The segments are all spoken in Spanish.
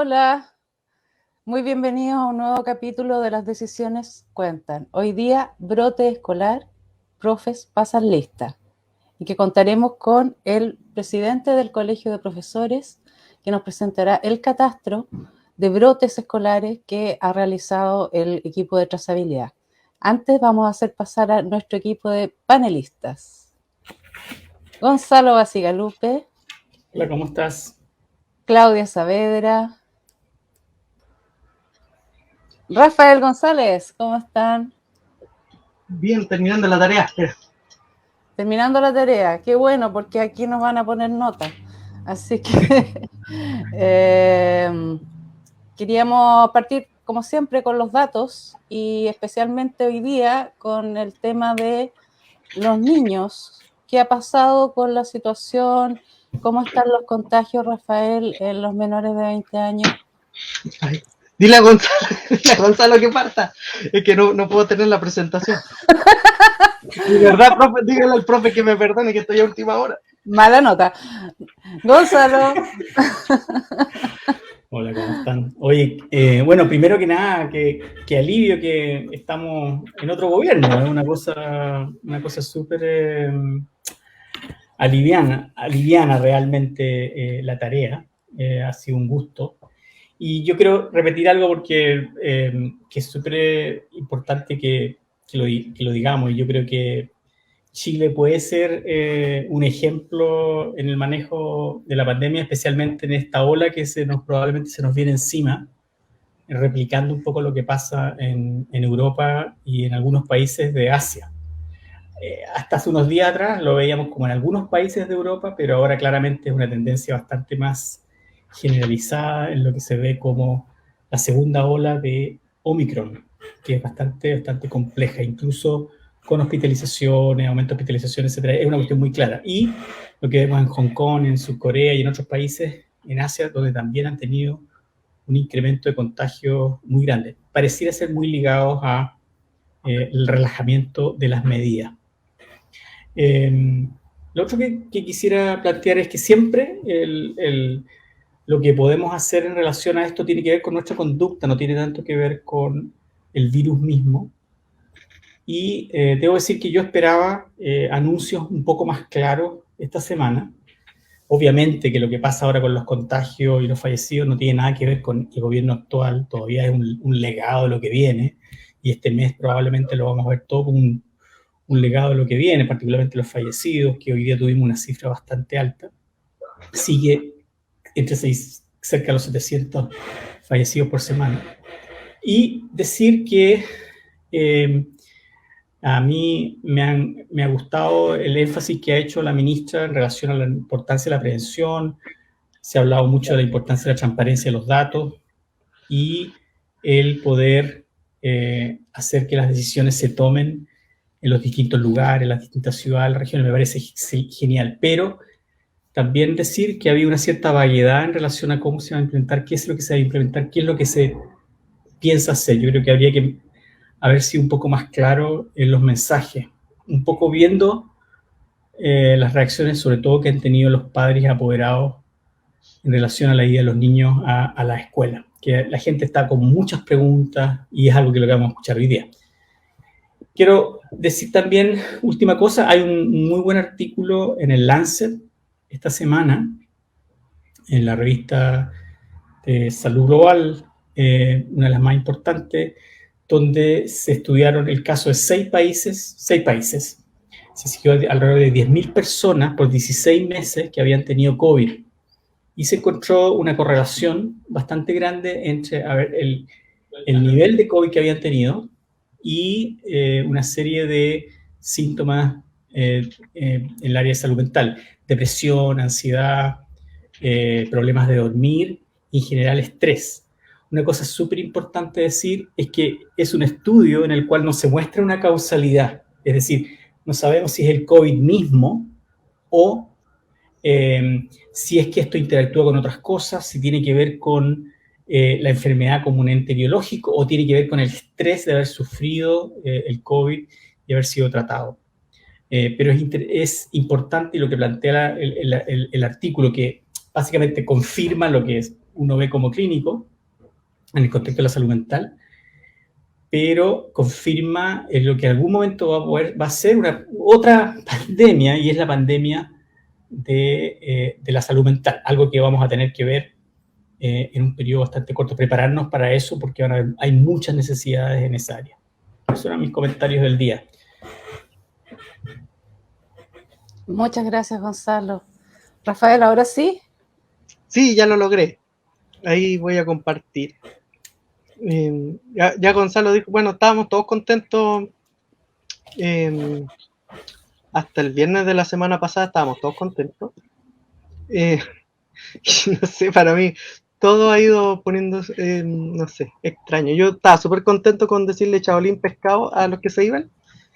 Hola, muy bienvenidos a un nuevo capítulo de Las Decisiones Cuentan. Hoy día, brote escolar, profes pasan lista. Y que contaremos con el presidente del Colegio de Profesores, que nos presentará el catastro de brotes escolares que ha realizado el equipo de trazabilidad. Antes vamos a hacer pasar a nuestro equipo de panelistas. Gonzalo Basigalupe. Hola, ¿cómo estás? Claudia Saavedra. Rafael González, ¿cómo están? Bien, terminando la tarea. Terminando la tarea, qué bueno, porque aquí nos van a poner notas. Así que queríamos partir, como siempre, con los datos y especialmente hoy día con el tema de los niños. ¿Qué ha pasado con la situación? ¿Cómo están los contagios, Rafael, en los menores de 20 años? Ay, dile a Gonzalo que parta. Es que no puedo tener la presentación. De verdad, profe, dígale al profe que me perdone que estoy a última hora. Mala nota. Gonzalo. Hola, ¿cómo están? Oye, bueno, primero que nada, que alivio que estamos en otro gobierno. Es una cosa súper aliviana realmente la tarea. Ha sido un gusto. Y yo quiero repetir algo porque que es súper importante que lo digamos. Y yo creo que Chile puede ser un ejemplo en el manejo de la pandemia, especialmente en esta ola que probablemente se nos viene encima, replicando un poco lo que pasa en Europa y en algunos países de Asia. Hasta hace unos días atrás lo veíamos como en algunos países de Europa, pero ahora claramente es una tendencia bastante más generalizada en lo que se ve como la segunda ola de Omicron, que es bastante compleja, incluso con hospitalizaciones, aumento de hospitalizaciones, etc. Es una cuestión muy clara. Y lo que vemos en Hong Kong, en Surcorea y en otros países en Asia, donde también han tenido un incremento de contagios muy grande. Pareciera ser muy ligados a el relajamiento de las medidas. Lo otro que quisiera plantear es que siempre lo que podemos hacer en relación a esto tiene que ver con nuestra conducta, no tiene tanto que ver con el virus mismo. Y debo decir que yo esperaba anuncios un poco más claros esta semana. Obviamente que lo que pasa ahora con los contagios y los fallecidos no tiene nada que ver con el gobierno actual, todavía es un legado de lo que viene, y este mes probablemente lo vamos a ver todo como un legado de lo que viene, particularmente los fallecidos, que hoy día tuvimos una cifra bastante alta. Sigue entre cerca de los 700 fallecidos por semana. Y decir que a mí me ha gustado el énfasis que ha hecho la ministra en relación a la importancia de la prevención. Se ha hablado mucho de la importancia de la transparencia de los datos y el poder hacer que las decisiones se tomen en los distintos lugares, en las distintas ciudades, regiones, me parece genial. Pero también decir que había una cierta vaguedad en relación a cómo se va a implementar, qué es lo que se va a implementar, qué es lo que se piensa hacer. Yo creo que habría que haber sido un poco más claro en los mensajes, un poco viendo las reacciones, sobre todo que han tenido los padres apoderados en relación a la ida de los niños a la escuela, que la gente está con muchas preguntas y es algo que lo que vamos a escuchar hoy día. Quiero decir también, última cosa, hay un muy buen artículo en el Lancet esta semana, en la revista de Salud Global, una de las más importantes, donde se estudiaron el caso de 6 países. Se siguió alrededor de 10.000 personas por 16 meses que habían tenido COVID. Y se encontró una correlación bastante grande entre el nivel de COVID que habían tenido y una serie de síntomas en el área de salud mental. Depresión, ansiedad, problemas de dormir y en general estrés. Una cosa súper importante decir es que es un estudio en el cual no se muestra una causalidad. Es decir, no sabemos si es el COVID mismo o si es que esto interactúa con otras cosas, si tiene que ver con la enfermedad como un ente biológico o tiene que ver con el estrés de haber sufrido el COVID y haber sido tratado. Pero es importante lo que plantea el artículo, que básicamente confirma lo que uno ve como clínico en el contexto de la salud mental, pero confirma en lo que en algún momento va a ser otra pandemia, y es la pandemia de la salud mental, algo que vamos a tener que ver en un periodo bastante corto, prepararnos para eso, porque hay muchas necesidades en esa área. Esos eran mis comentarios del día. Muchas gracias, Gonzalo. Rafael, ¿ahora sí? Sí, ya lo logré. Ahí voy a compartir. Ya Gonzalo dijo, bueno, estábamos todos contentos. Hasta el viernes de la semana pasada estábamos todos contentos. No sé, para mí todo ha ido poniéndose, no sé, extraño. Yo estaba súper contento con decirle chaolín pescado a los que se iban,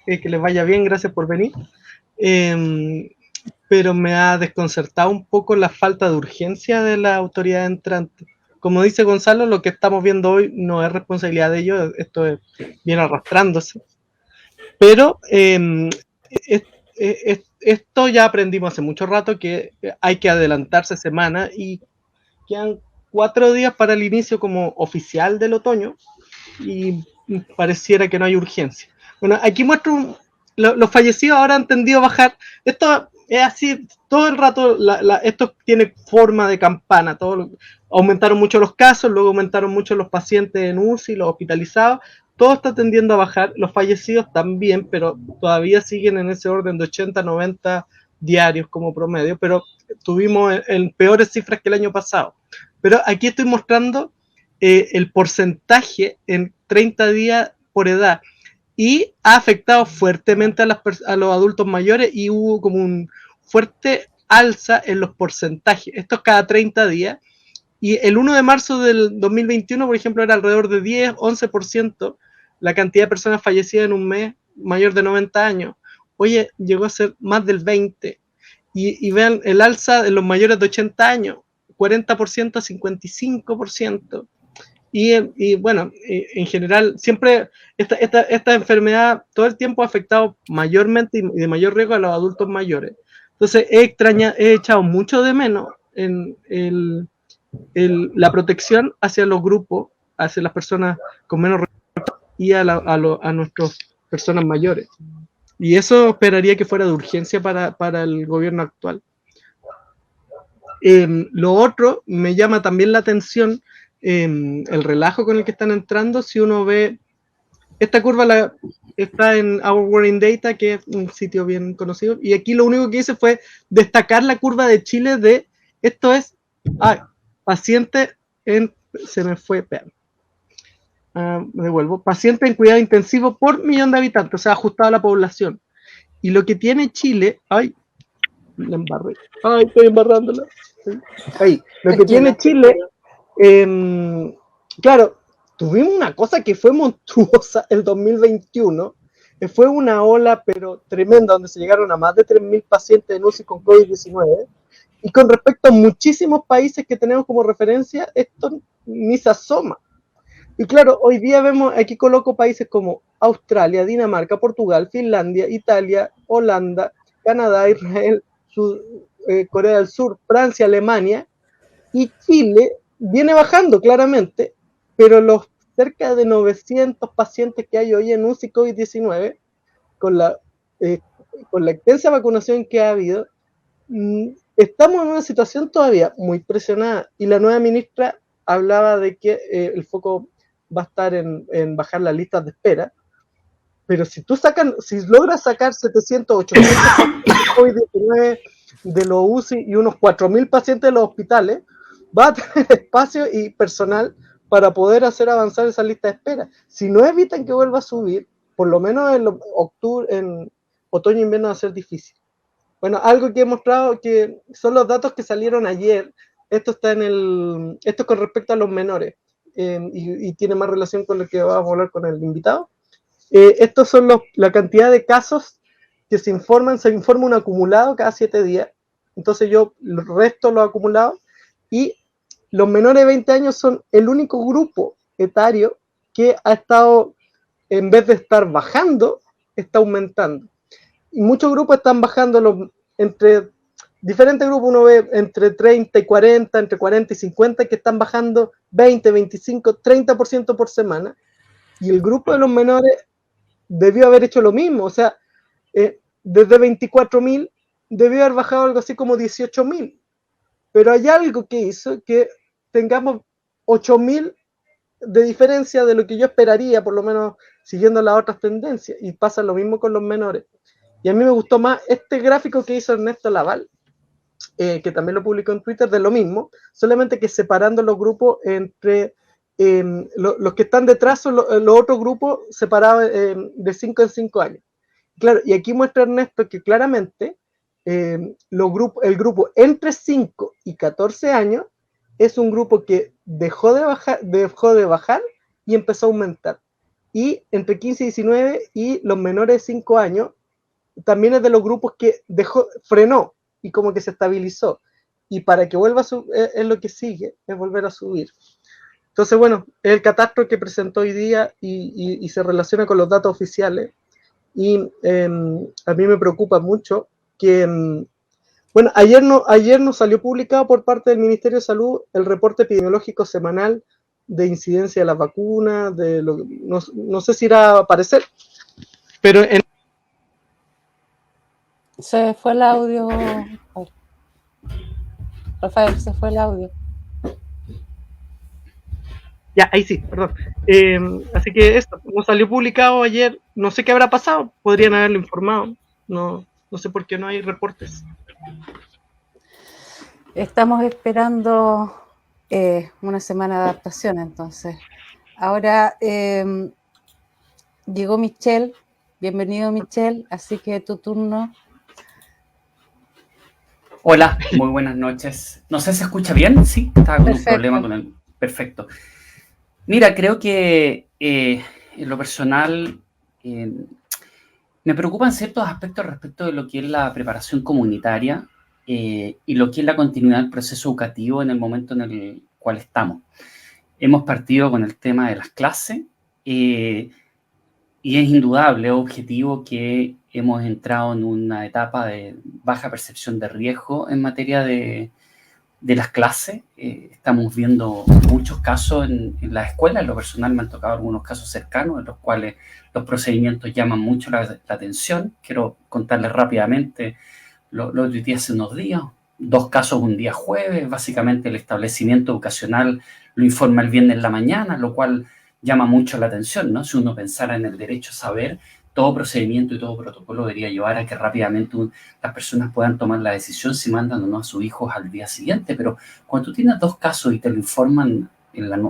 que les vaya bien, gracias por venir. Pero me ha desconcertado un poco la falta de urgencia de la autoridad entrante. Como dice Gonzalo, lo que estamos viendo hoy no es responsabilidad de ellos, esto viene arrastrándose. Pero esto ya aprendimos hace mucho rato, que hay que adelantarse semana, y quedan 4 días para el inicio como oficial del otoño y pareciera que no hay urgencia. Bueno, aquí muestro los fallecidos ahora han tendido a bajar. Esto es así todo el rato, esto tiene forma de campana. Aumentaron mucho los casos, luego aumentaron mucho los pacientes en UCI, los hospitalizados. Todo está tendiendo a bajar, los fallecidos también, pero todavía siguen en ese orden de 80, 90 diarios como promedio, pero tuvimos en peores cifras que el año pasado. Pero aquí estoy mostrando el porcentaje en 30 días por edad, y ha afectado fuertemente a los adultos mayores, y hubo como un fuerte alza en los porcentajes. Esto es cada 30 días, y el 1 de marzo del 2021, por ejemplo, era alrededor de 10, 11% la cantidad de personas fallecidas en un mes mayor de 90 años. Oye, llegó a ser más del 20%. Y vean el alza en los mayores de 80 años, 40% a 55%. Y bueno, en general, siempre esta enfermedad todo el tiempo ha afectado mayormente y de mayor riesgo a los adultos mayores. Entonces, he echado mucho de menos en la protección hacia los grupos, hacia las personas con menos recursos y a nuestras personas mayores. Y eso esperaría que fuera de urgencia para el gobierno actual. Lo otro, me llama también la atención el relajo con el que están entrando. Si uno ve, esta curva está en Our World in Data, que es un sitio bien conocido, y aquí lo único que hice fue destacar la curva de Chile esto es paciente se me fue, me devuelvo, paciente en cuidado intensivo por millón de habitantes, o sea, ajustado a la población. Y lo que tiene Chile, la embarré, estoy embarrándola. Ahí, lo que tiene Chile, claro, tuvimos una cosa que fue monstruosa el 2021, fue una ola pero tremenda, donde se llegaron a más de 3.000 pacientes en UCI con COVID-19, y con respecto a muchísimos países que tenemos como referencia, esto ni se asoma. Y claro, hoy día vemos, aquí coloco países como Australia, Dinamarca, Portugal, Finlandia, Italia, Holanda, Canadá, Israel, Corea del Sur, Francia, Alemania, y Chile viene bajando claramente, pero los cerca de 900 pacientes que hay hoy en UCI COVID-19, con la extensa vacunación que ha habido, estamos en una situación todavía muy presionada, y la nueva ministra hablaba de que el foco va a estar en bajar las listas de espera, pero si logras sacar 700, 800 COVID-19 de los UCI y unos 4.000 pacientes de los hospitales, va a tener espacio y personal para poder hacer avanzar esa lista de espera. Si no evitan que vuelva a subir, por lo menos en otoño e invierno va a ser difícil. Bueno, algo que he mostrado que son los datos que salieron ayer. Esto es con respecto a los menores, y tiene más relación con lo que vamos a hablar con el invitado. Estos son la cantidad de casos que se informa un acumulado cada 7 días. Entonces yo resto los acumulados, y los menores de 20 años son el único grupo etario que ha estado, en vez de estar bajando, está aumentando. Y muchos grupos están bajando entre diferentes grupos, uno ve entre 30 y 40, entre 40 y 50, que están bajando 20, 25, 30% por semana. Y el grupo de los menores debió haber hecho lo mismo, o sea, desde 24.000 debió haber bajado algo así como 18.000. Pero hay algo que hizo que tengamos 8.000 de diferencia de lo que yo esperaría, por lo menos siguiendo las otras tendencias. Y pasa lo mismo con los menores. Y a mí me gustó más este gráfico que hizo Ernesto Laval, que también lo publicó en Twitter, de lo mismo, solamente que separando los grupos entre los que están detrás son los otros grupos separados de 5 en 5 años. Claro, y aquí muestra Ernesto que claramente el grupo entre 5 y 14 años es un grupo que dejó de bajar y empezó a aumentar. Y entre 15 y 19 y los menores de 5 años también es de los grupos que frenó y como que se estabilizó. Y para que vuelva a subir, es lo que sigue, es volver a subir. Entonces, bueno, es el catastro que presentó hoy día y se relaciona con los datos oficiales. Y a mí me preocupa mucho que, bueno, ayer nos salió publicado por parte del Ministerio de Salud el reporte epidemiológico semanal de incidencia de las vacunas, no sé si irá a aparecer, pero Se fue el audio. Rafael, se fue el audio. Ya, ahí sí, perdón. Así que esto, como salió publicado ayer, no sé qué habrá pasado, podrían haberlo informado. No sé por qué no hay reportes. Estamos esperando una semana de adaptación, entonces. Ahora llegó Michelle. Bienvenido, Michelle. Así que tu turno. Hola, muy buenas noches. No sé si se escucha bien, ¿sí? Estaba con un problema con el... Perfecto. Mira, creo que en lo personal me preocupan ciertos aspectos respecto de lo que es la preparación comunitaria y lo que es la continuidad del proceso educativo en el momento en el cual estamos. Hemos partido con el tema de las clases y es indudable, objetivo, que hemos entrado en una etapa de baja percepción de riesgo en materia de las clases. Estamos viendo muchos casos en las escuelas. En lo personal me han tocado algunos casos cercanos en los cuales los procedimientos llaman mucho la atención. Quiero contarles rápidamente lo que tuiteé hace unos días. 2 casos un día jueves. Básicamente el establecimiento educacional lo informa el viernes en la mañana, lo cual llama mucho la atención, ¿no? Si uno pensara en el derecho a saber, todo procedimiento y todo protocolo debería llevar a que rápidamente las personas puedan tomar la decisión si mandan o no a sus hijos al día siguiente. Pero cuando tú tienes 2 casos y te lo informan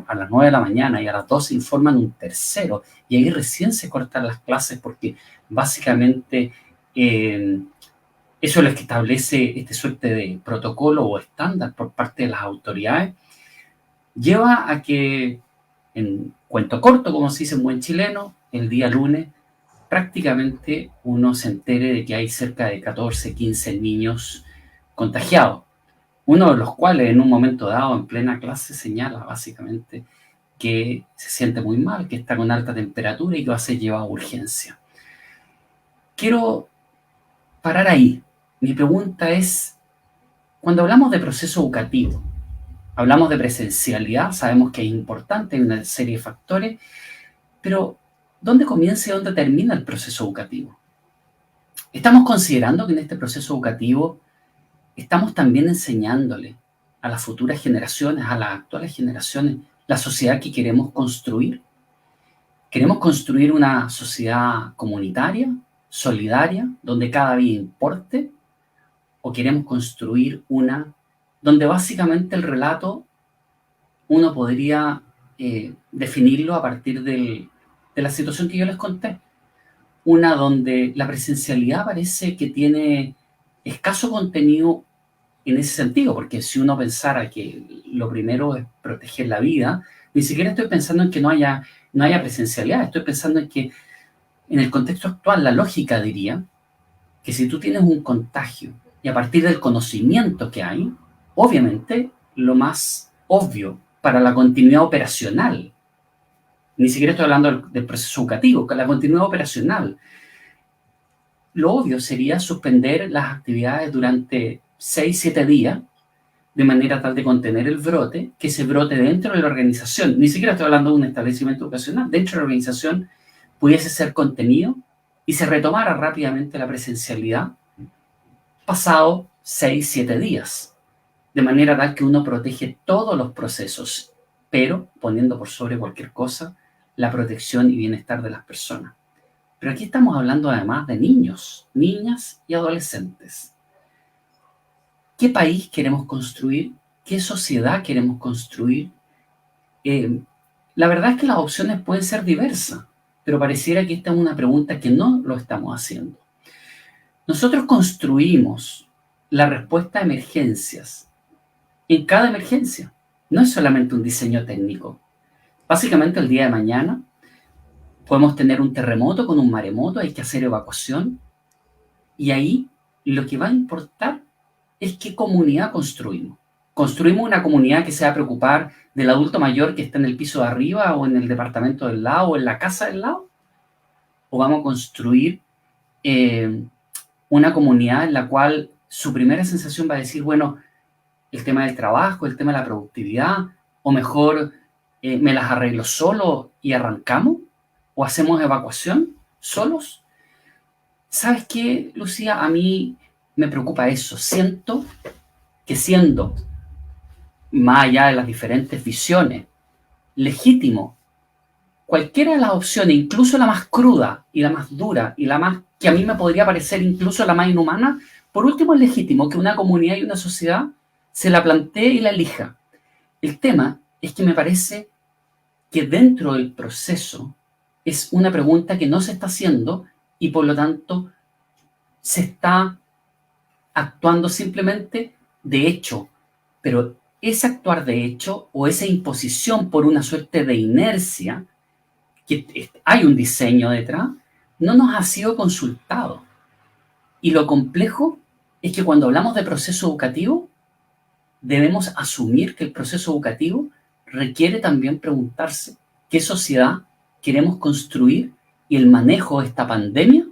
a las 9 de la mañana y a las 12 informan un tercero, y ahí recién se cortan las clases porque básicamente eso es lo que establece este suerte de protocolo o estándar por parte de las autoridades, lleva a que, en cuento corto, como se dice en buen chileno, el día lunes prácticamente uno se entere de que hay cerca de 14, 15 niños contagiados, uno de los cuales en un momento dado, en plena clase, señala básicamente que se siente muy mal, que está con alta temperatura y que va a ser llevado a urgencia. Quiero parar ahí. Mi pregunta es, cuando hablamos de proceso educativo, hablamos de presencialidad, sabemos que es importante, hay una serie de factores, pero ¿dónde comienza y dónde termina el proceso educativo? ¿Estamos considerando que en este proceso educativo estamos también enseñándole a las futuras generaciones, a las actuales generaciones, la sociedad que queremos construir? ¿Queremos construir una sociedad comunitaria, solidaria, donde cada vida importe? ¿O queremos construir una donde básicamente el relato uno podría definirlo a partir de la situación que yo les conté? Una donde la presencialidad parece que tiene escaso contenido en ese sentido, porque si uno pensara que lo primero es proteger la vida, ni siquiera estoy pensando en que no haya presencialidad, estoy pensando en que en el contexto actual la lógica diría que si tú tienes un contagio y a partir del conocimiento que hay, obviamente lo más obvio para la continuidad operacional, ni siquiera estoy hablando del proceso educativo, con la continuidad operacional, lo obvio sería suspender las actividades durante 6-7 días, de manera tal de contener el brote, que se brote dentro de la organización. Ni siquiera estoy hablando de un establecimiento educacional. Dentro de la organización pudiese ser contenido y se retomara rápidamente la presencialidad pasado 6-7 días, de manera tal que uno protege todos los procesos, pero poniendo por sobre cualquier cosa la protección y bienestar de las personas. Pero aquí estamos hablando además de niños, niñas y adolescentes. ¿Qué país queremos construir? ¿Qué sociedad queremos construir? La verdad es que las opciones pueden ser diversas, pero pareciera que esta es una pregunta que no lo estamos haciendo. Nosotros construimos la respuesta a emergencias en cada emergencia. No es solamente un diseño técnico. Básicamente, el día de mañana podemos tener un terremoto con un maremoto, hay que hacer evacuación, y ahí lo que va a importar es qué comunidad construimos. ¿Construimos una comunidad que se va a preocupar del adulto mayor que está en el piso de arriba o en el departamento del lado o en la casa del lado? ¿O vamos a construir una comunidad en la cual su primera sensación va a decir, bueno, el tema del trabajo, el tema de la productividad, o mejor me las arreglo solo y arrancamos? ¿O hacemos evacuación solos? ¿Sabes qué, Lucía? A mí me preocupa eso. Siento que siendo, más allá de las diferentes visiones, legítimo, cualquiera de las opciones, incluso la más cruda y la más dura y la más que a mí me podría parecer incluso la más inhumana, por último es legítimo que una comunidad y una sociedad se la plantee y la elija. El tema es que me parece que dentro del proceso es una pregunta que no se está haciendo y por lo tanto se está actuando simplemente de hecho, pero ese actuar de hecho o esa imposición por una suerte de inercia, que hay un diseño detrás, no nos ha sido consultado. Y lo complejo es que cuando hablamos de proceso educativo, debemos asumir que el proceso educativo requiere también preguntarse qué sociedad queremos construir, y el manejo de esta pandemia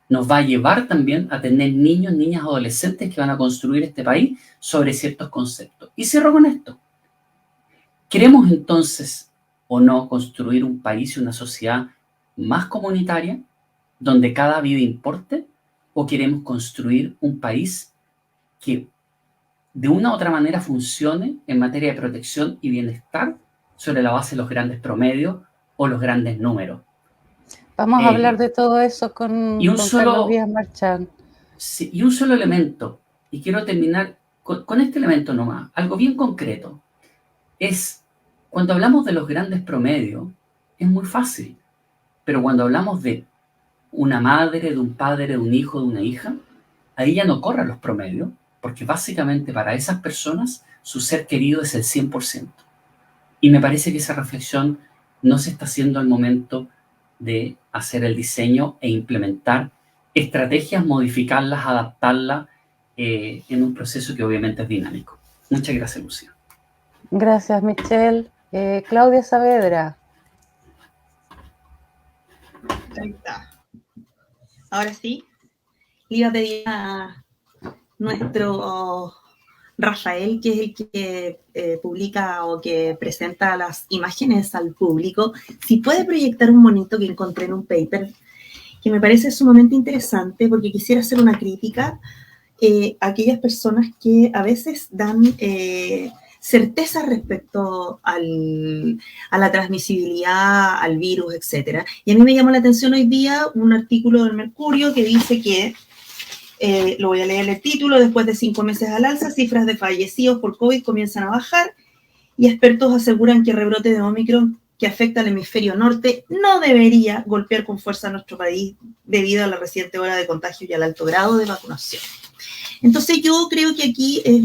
nos va a llevar también a tener niños, niñas, adolescentes que van a construir este país sobre ciertos conceptos. Y cierro con esto. ¿Queremos entonces o no construir un país y una sociedad más comunitaria, donde cada vida importe? ¿O queremos construir un país que de una u otra manera funcione en materia de protección y bienestar sobre la base de los grandes promedios o los grandes números? Vamos a hablar de todo eso con Carlos Díaz Marchán. Sí, y un solo elemento, y quiero terminar con este elemento nomás, algo bien concreto, es cuando hablamos de los grandes promedios, es muy fácil, pero cuando hablamos de una madre, de un padre, de un hijo, de una hija, ahí ya no corren los promedios, porque básicamente para esas personas su ser querido es el 100%. Y me parece que esa reflexión no se está haciendo al momento de hacer el diseño e implementar estrategias, modificarlas, adaptarlas en un proceso que obviamente es dinámico. Muchas gracias, Lucía. Gracias, Michelle. Claudia Saavedra. Ahí está. Ahora sí, le iba a pedir a nuestro Rafael, que es el que publica o que presenta las imágenes al público, si puede proyectar un monito que encontré en un paper que me parece sumamente interesante, porque quisiera hacer una crítica a aquellas personas que a veces dan certeza respecto a la transmisibilidad, al virus, etc. Y a mí me llamó la atención hoy día un artículo del Mercurio que dice que lo voy a leer el título: después de 5 meses al alza, cifras de fallecidos por COVID comienzan a bajar y expertos aseguran que el rebrote de Omicron que afecta al hemisferio norte no debería golpear con fuerza a nuestro país debido a la reciente ola de contagio y al alto grado de vacunación. Entonces yo creo que aquí es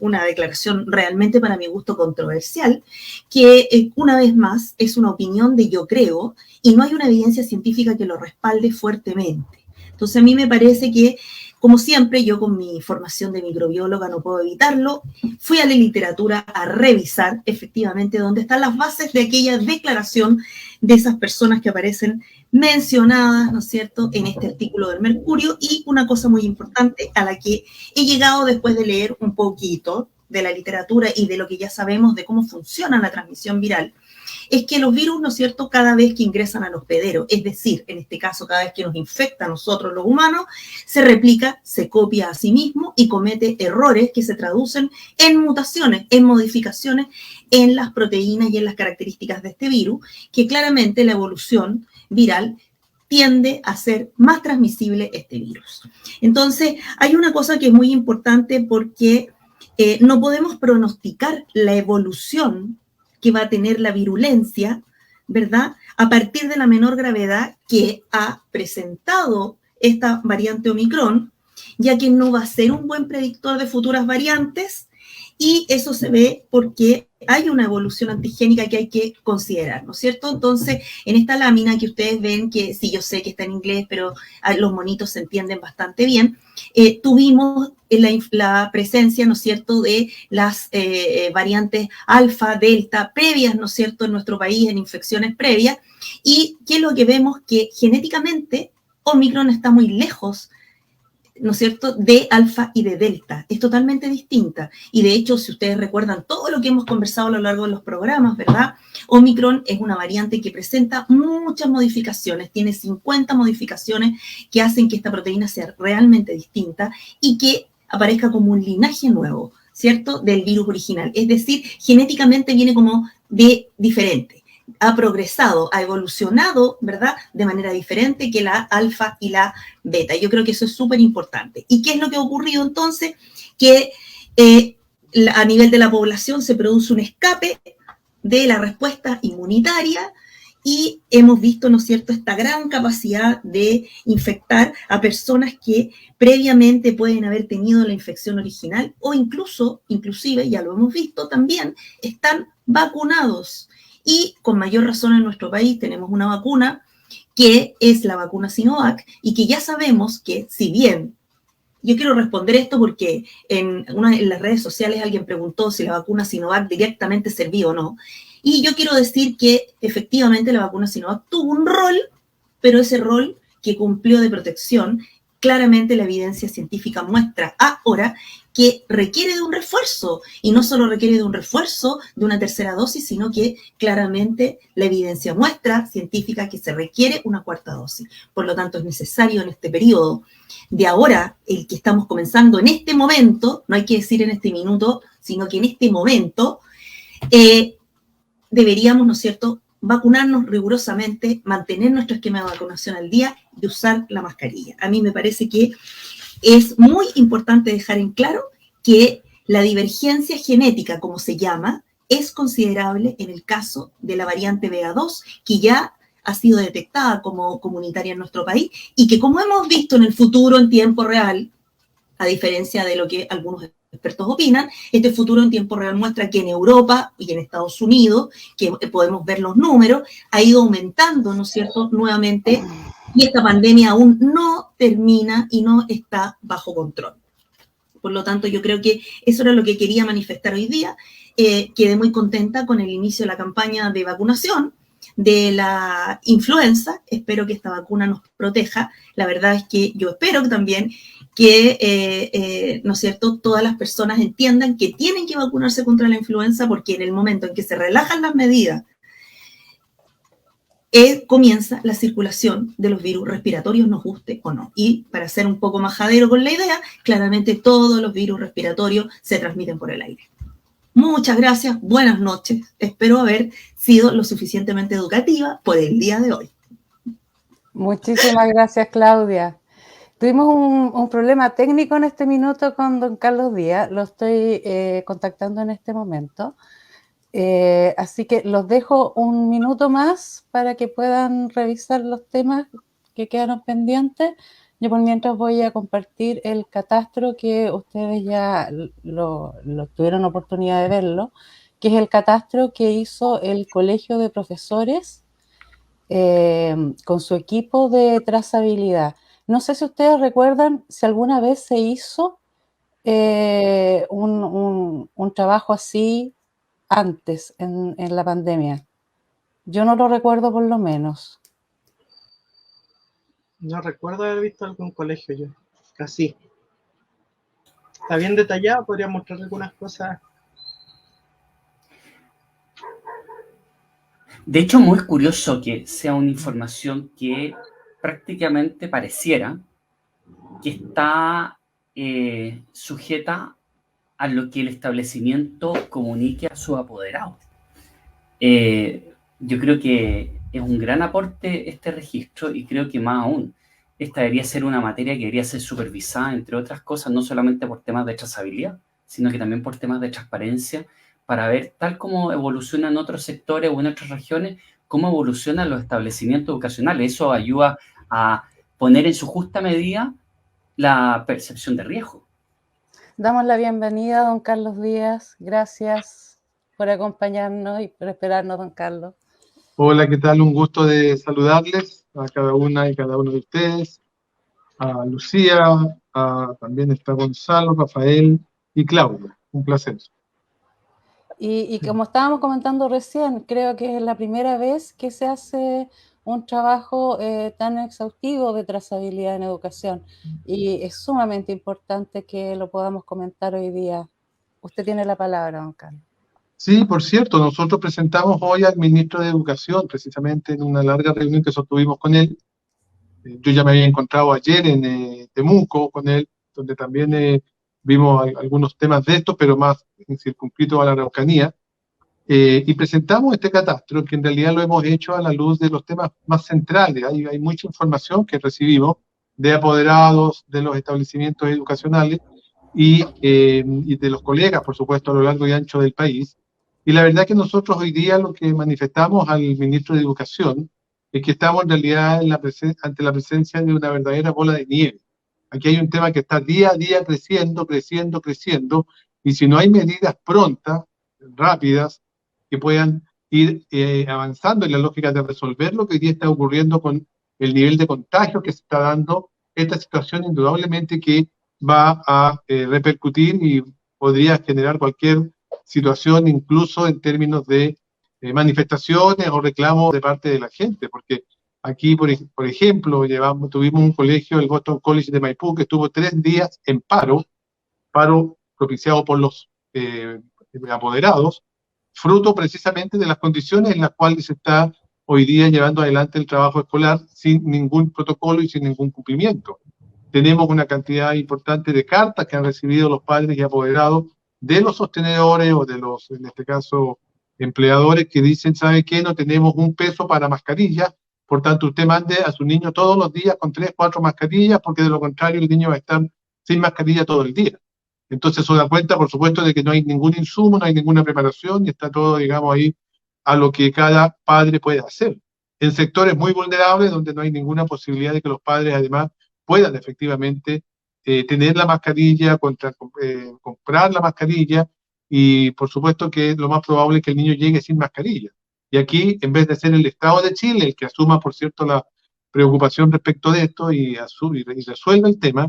una declaración realmente para mi gusto controversial, que una vez más es una opinión de yo creo y no hay una evidencia científica que lo respalde fuertemente. Entonces a mí me parece que, como siempre, yo con mi formación de microbióloga no puedo evitarlo, fui a la literatura a revisar efectivamente dónde están las bases de aquella declaración de esas personas que aparecen mencionadas, ¿no es cierto?, en este artículo del Mercurio. Y una cosa muy importante a la que he llegado después de leer un poquito de la literatura y de lo que ya sabemos de cómo funciona la transmisión viral, es que los virus, ¿no es cierto?, cada vez que ingresan al hospedero, es decir, en este caso, cada vez que nos infecta a nosotros los humanos, se replica, se copia a sí mismo y comete errores que se traducen en mutaciones, en modificaciones en las proteínas y en las características de este virus, que claramente la evolución viral tiende a ser más transmisible este virus. Entonces, hay una cosa que es muy importante porque no podemos pronosticar la evolución que va a tener la virulencia, ¿verdad?, a partir de la menor gravedad que ha presentado esta variante Omicron, ya que no va a ser un buen predictor de futuras variantes, y eso se ve porque hay una evolución antigénica que hay que considerar, ¿no es cierto? Entonces, en esta lámina que ustedes ven, que sí, yo sé que está en inglés, pero los monitos se entienden bastante bien, tuvimos la presencia, ¿no es cierto?, de las variantes alfa, delta, previas, ¿no es cierto?, en nuestro país, en infecciones previas. ¿Y qué es lo que vemos? Que genéticamente Omicron está muy lejos, ¿no es cierto?, de alfa y de delta. Es totalmente distinta. Y de hecho, si ustedes recuerdan todo lo que hemos conversado a lo largo de los programas, ¿verdad?, Omicron es una variante que presenta muchas modificaciones, tiene 50 modificaciones que hacen que esta proteína sea realmente distinta y que aparezca como un linaje nuevo, ¿cierto?, del virus original. Es decir, genéticamente viene como de diferente. Ha progresado, ha evolucionado, ¿verdad?, de manera diferente que la alfa y la beta. Yo creo que eso es súper importante. ¿Y qué es lo que ha ocurrido entonces? Que a nivel de la población se produce un escape de la respuesta inmunitaria y hemos visto, ¿no es cierto?, esta gran capacidad de infectar a personas que previamente pueden haber tenido la infección original o inclusive, ya lo hemos visto también, están vacunados. Y con mayor razón en nuestro país tenemos una vacuna que es la vacuna Sinovac y que ya sabemos que, si bien, yo quiero responder esto porque en las redes sociales alguien preguntó si la vacuna Sinovac directamente servía o no, y yo quiero decir que efectivamente la vacuna Sinovac tuvo un rol, pero ese rol que cumplió de protección, claramente la evidencia científica muestra ahora que requiere de un refuerzo, y no solo requiere de un refuerzo de una tercera dosis, sino que claramente la evidencia muestra científica que se requiere una cuarta dosis. Por lo tanto, es necesario en este periodo de ahora, el que estamos comenzando en este momento, no hay que decir en este minuto, sino que en este momento, deberíamos, ¿no es cierto?, vacunarnos rigurosamente, mantener nuestro esquema de vacunación al día y usar la mascarilla. A mí me parece que es muy importante dejar en claro que la divergencia genética, como se llama, es considerable en el caso de la variante BA2, que ya ha sido detectada como comunitaria en nuestro país y que, como hemos visto en el futuro en tiempo real, a diferencia de lo que algunos expertos opinan, este futuro en tiempo real muestra que en Europa y en Estados Unidos, que podemos ver los números, ha ido aumentando, ¿no es cierto?, nuevamente, y esta pandemia aún no termina y no está bajo control. Por lo tanto, yo creo que eso era lo que quería manifestar hoy día. Quedé muy contenta con el inicio de la campaña de vacunación de la influenza. Espero que esta vacuna nos proteja. La verdad es que yo espero también que, ¿no es cierto?, todas las personas entiendan que tienen que vacunarse contra la influenza, porque en el momento en que se relajan las medidas, comienza la circulación de los virus respiratorios, nos guste o no. Y para ser un poco majadero con la idea, claramente todos los virus respiratorios se transmiten por el aire. Muchas gracias, buenas noches. Espero haber sido lo suficientemente educativa por el día de hoy. Muchísimas gracias, Claudia. Tuvimos un problema técnico en este minuto con don Carlos Díaz. Lo estoy contactando en este momento. Así que los dejo un minuto más para que puedan revisar los temas que quedaron pendientes. Yo por mientras voy a compartir el catastro que ustedes ya lo tuvieron oportunidad de verlo, que es el catastro que hizo el Colegio de Profesores con su equipo de trazabilidad. No sé si ustedes recuerdan si alguna vez se hizo un trabajo así antes, en la pandemia. Yo no lo recuerdo por lo menos. No recuerdo haber visto algún colegio yo. Casi. Está bien detallado, podría mostrar algunas cosas. De hecho, muy curioso que sea una información que prácticamente pareciera que está sujeta a lo que el establecimiento comunique a sus apoderados. Yo creo que es un gran aporte este registro y creo que más aún, esta debería ser una materia que debería ser supervisada, entre otras cosas, no solamente por temas de trazabilidad, sino que también por temas de transparencia, para ver, tal como evolucionan otros sectores o en otras regiones, cómo evolucionan los establecimientos educacionales. Eso ayuda a poner en su justa medida la percepción de riesgo. Damos la bienvenida a don Carlos Díaz. Gracias por acompañarnos y por esperarnos, don Carlos. Hola, ¿qué tal? Un gusto de saludarles a cada una y cada uno de ustedes, a Lucía, también está Gonzalo, Rafael y Claudia. Un placer. Y como estábamos comentando recién, creo que es la primera vez que se hace un trabajo tan exhaustivo de trazabilidad en educación y es sumamente importante que lo podamos comentar hoy día. Usted tiene la palabra, don Carlos. Sí, por cierto, nosotros presentamos hoy al ministro de Educación, precisamente en una larga reunión que sostuvimos con él. Yo ya me había encontrado ayer en Temuco con él, donde también vimos algunos temas de estos, pero más circunscritos a la Araucanía. Y presentamos este catastro, que en realidad lo hemos hecho a la luz de los temas más centrales. Hay mucha información que recibimos de apoderados de los establecimientos educacionales y de los colegas, por supuesto, a lo largo y ancho del país. Y la verdad que nosotros hoy día lo que manifestamos al ministro de Educación es que estamos en realidad ante la presencia de una verdadera bola de nieve. Aquí hay un tema que está día a día creciendo, creciendo, creciendo, y si no hay medidas prontas, rápidas, que puedan ir avanzando en la lógica de resolver lo que hoy día está ocurriendo con el nivel de contagio que se está dando, esta situación indudablemente que va a repercutir y podría generar cualquier situación, incluso en términos de manifestaciones o reclamos de parte de la gente, porque aquí, por ejemplo, tuvimos un colegio, el Boston College de Maipú, que estuvo 3 días en paro propiciado por los apoderados, fruto precisamente de las condiciones en las cuales se está hoy día llevando adelante el trabajo escolar sin ningún protocolo y sin ningún cumplimiento. Tenemos una cantidad importante de cartas que han recibido los padres y apoderados de los sostenedores o de los, en este caso, empleadores que dicen, ¿sabe qué? No tenemos un peso para mascarillas, por tanto usted mande a su niño todos los días con 3, 4 mascarillas, porque de lo contrario el niño va a estar sin mascarilla todo el día. Entonces eso da cuenta, por supuesto, de que no hay ningún insumo, no hay ninguna preparación y está todo, digamos, ahí a lo que cada padre puede hacer. En sectores muy vulnerables, donde no hay ninguna posibilidad de que los padres, además, puedan efectivamente tener la mascarilla, comprar la mascarilla, y por supuesto que lo más probable es que el niño llegue sin mascarilla. Y aquí, en vez de ser el Estado de Chile el que asuma, por cierto, la preocupación respecto de esto y resuelva el tema,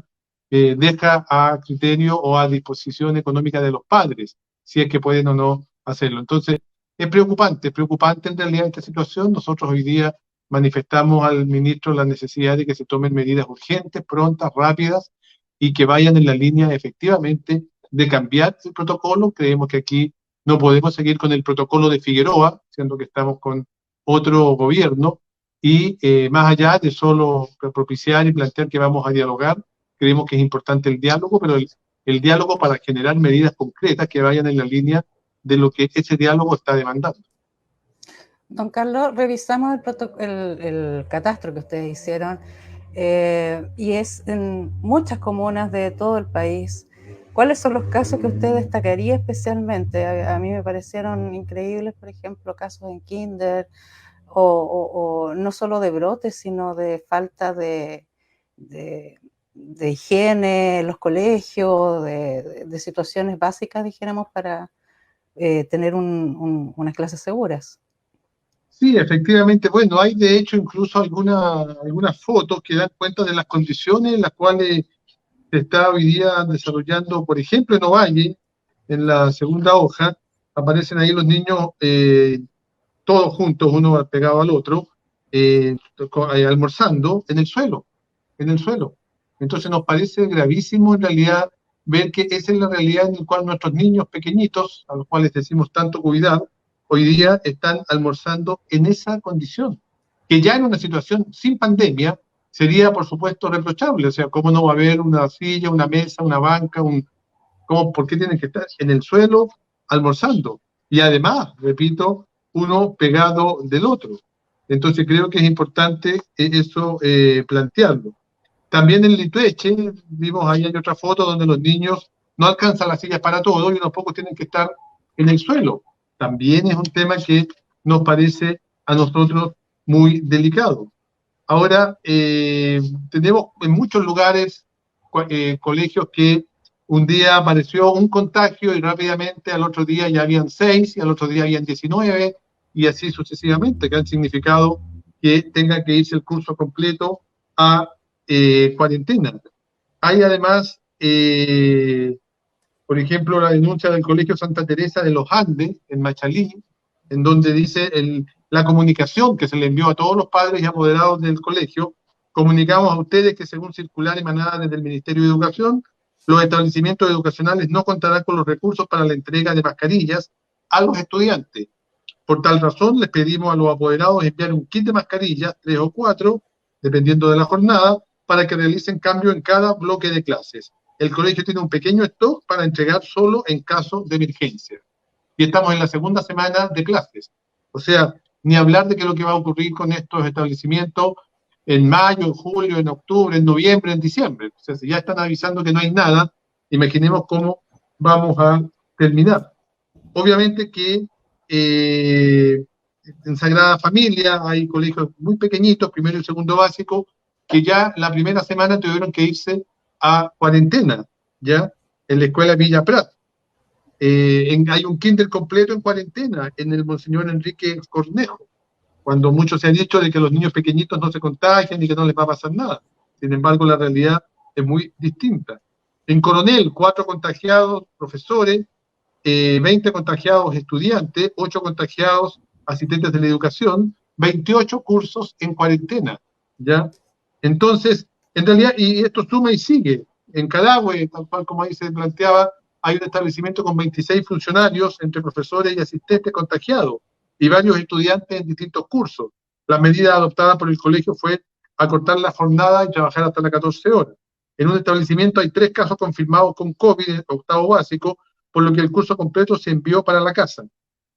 deja a criterio o a disposición económica de los padres, si es que pueden o no hacerlo. Entonces, es preocupante en realidad esta situación. Nosotros hoy día manifestamos al ministro la necesidad de que se tomen medidas urgentes, prontas, rápidas, y que vayan en la línea efectivamente de cambiar el protocolo. Creemos que aquí no podemos seguir con el protocolo de Figueroa, siendo que estamos con otro gobierno, y más allá de solo propiciar y plantear que vamos a dialogar, creemos que es importante el diálogo, pero el diálogo para generar medidas concretas que vayan en la línea de lo que ese diálogo está demandando. Don Carlos, revisamos el catastro que ustedes hicieron y es en muchas comunas de todo el país. ¿Cuáles son los casos que usted destacaría especialmente? A mí me parecieron increíbles, por ejemplo, casos en kinder o no solo de brotes, sino de falta de higiene en los colegios, de situaciones básicas, dijéramos, para tener unas clases seguras. Sí, efectivamente. Bueno, hay de hecho incluso algunas fotos que dan cuenta de las condiciones en las cuales se está hoy día desarrollando, por ejemplo, en Ovalle, en la segunda hoja, aparecen ahí los niños todos juntos, uno pegado al otro, almorzando en el suelo, en el suelo. Entonces nos parece gravísimo en realidad ver que esa es la realidad en la cual nuestros niños pequeñitos, a los cuales decimos tanto cuidar, hoy día están almorzando en esa condición, que ya en una situación sin pandemia sería, por supuesto, reprochable. O sea, ¿cómo no va a haber una silla, una mesa, una banca, por qué tienen que estar en el suelo almorzando? Y además, repito, uno pegado del otro. Entonces creo que es importante eso plantearlo. También en Litueche, vimos ahí hay otra foto donde los niños no alcanzan las sillas para todos y unos pocos tienen que estar en el suelo. También es un tema que nos parece a nosotros muy delicado. Ahora, tenemos en muchos lugares colegios que un día apareció un contagio y rápidamente al otro día ya habían 6 y al otro día habían 19 y así sucesivamente, que han significado que tenga que irse el curso completo a cuarentena. Hay además, por ejemplo, la denuncia del Colegio Santa Teresa de los Andes, en Machalí, en donde dice la comunicación que se le envió a todos los padres y apoderados del colegio: comunicamos a ustedes que según circular emanada desde el Ministerio de Educación, los establecimientos educacionales no contarán con los recursos para la entrega de mascarillas a los estudiantes. Por tal razón, les pedimos a los apoderados enviar un kit de mascarillas, 3 o 4, dependiendo de la jornada, para que realicen cambio en cada bloque de clases. El colegio tiene un pequeño stock para entregar solo en caso de emergencia. Y estamos en la segunda semana de clases. O sea, ni hablar de qué es lo que va a ocurrir con estos establecimientos en mayo, en julio, en octubre, en noviembre, en diciembre. O sea, si ya están avisando que no hay nada, imaginemos cómo vamos a terminar. Obviamente que en Sagrada Familia hay colegios muy pequeñitos, primero y segundo básico, que ya la primera semana tuvieron que irse a cuarentena, ya, en la escuela Villa Prat. Hay un kinder completo en cuarentena en el Monseñor Enrique Cornejo, cuando muchos se han dicho de que los niños pequeñitos no se contagian y que no les va a pasar nada. Sin embargo, la realidad es muy distinta. En Coronel, 4 contagiados profesores, 20 contagiados estudiantes, 8 contagiados asistentes de la educación, 28 cursos en cuarentena, ¿ya? Entonces, en realidad, y esto suma y sigue. En Cadagüe, tal cual como ahí se planteaba, hay un establecimiento con 26 funcionarios, entre profesores y asistentes contagiados, y varios estudiantes en distintos cursos. La medida adoptada por el colegio fue acortar la jornada y trabajar hasta las 14 horas. En un establecimiento hay 3 casos confirmados con COVID en octavo básico, por lo que el curso completo se envió para la casa.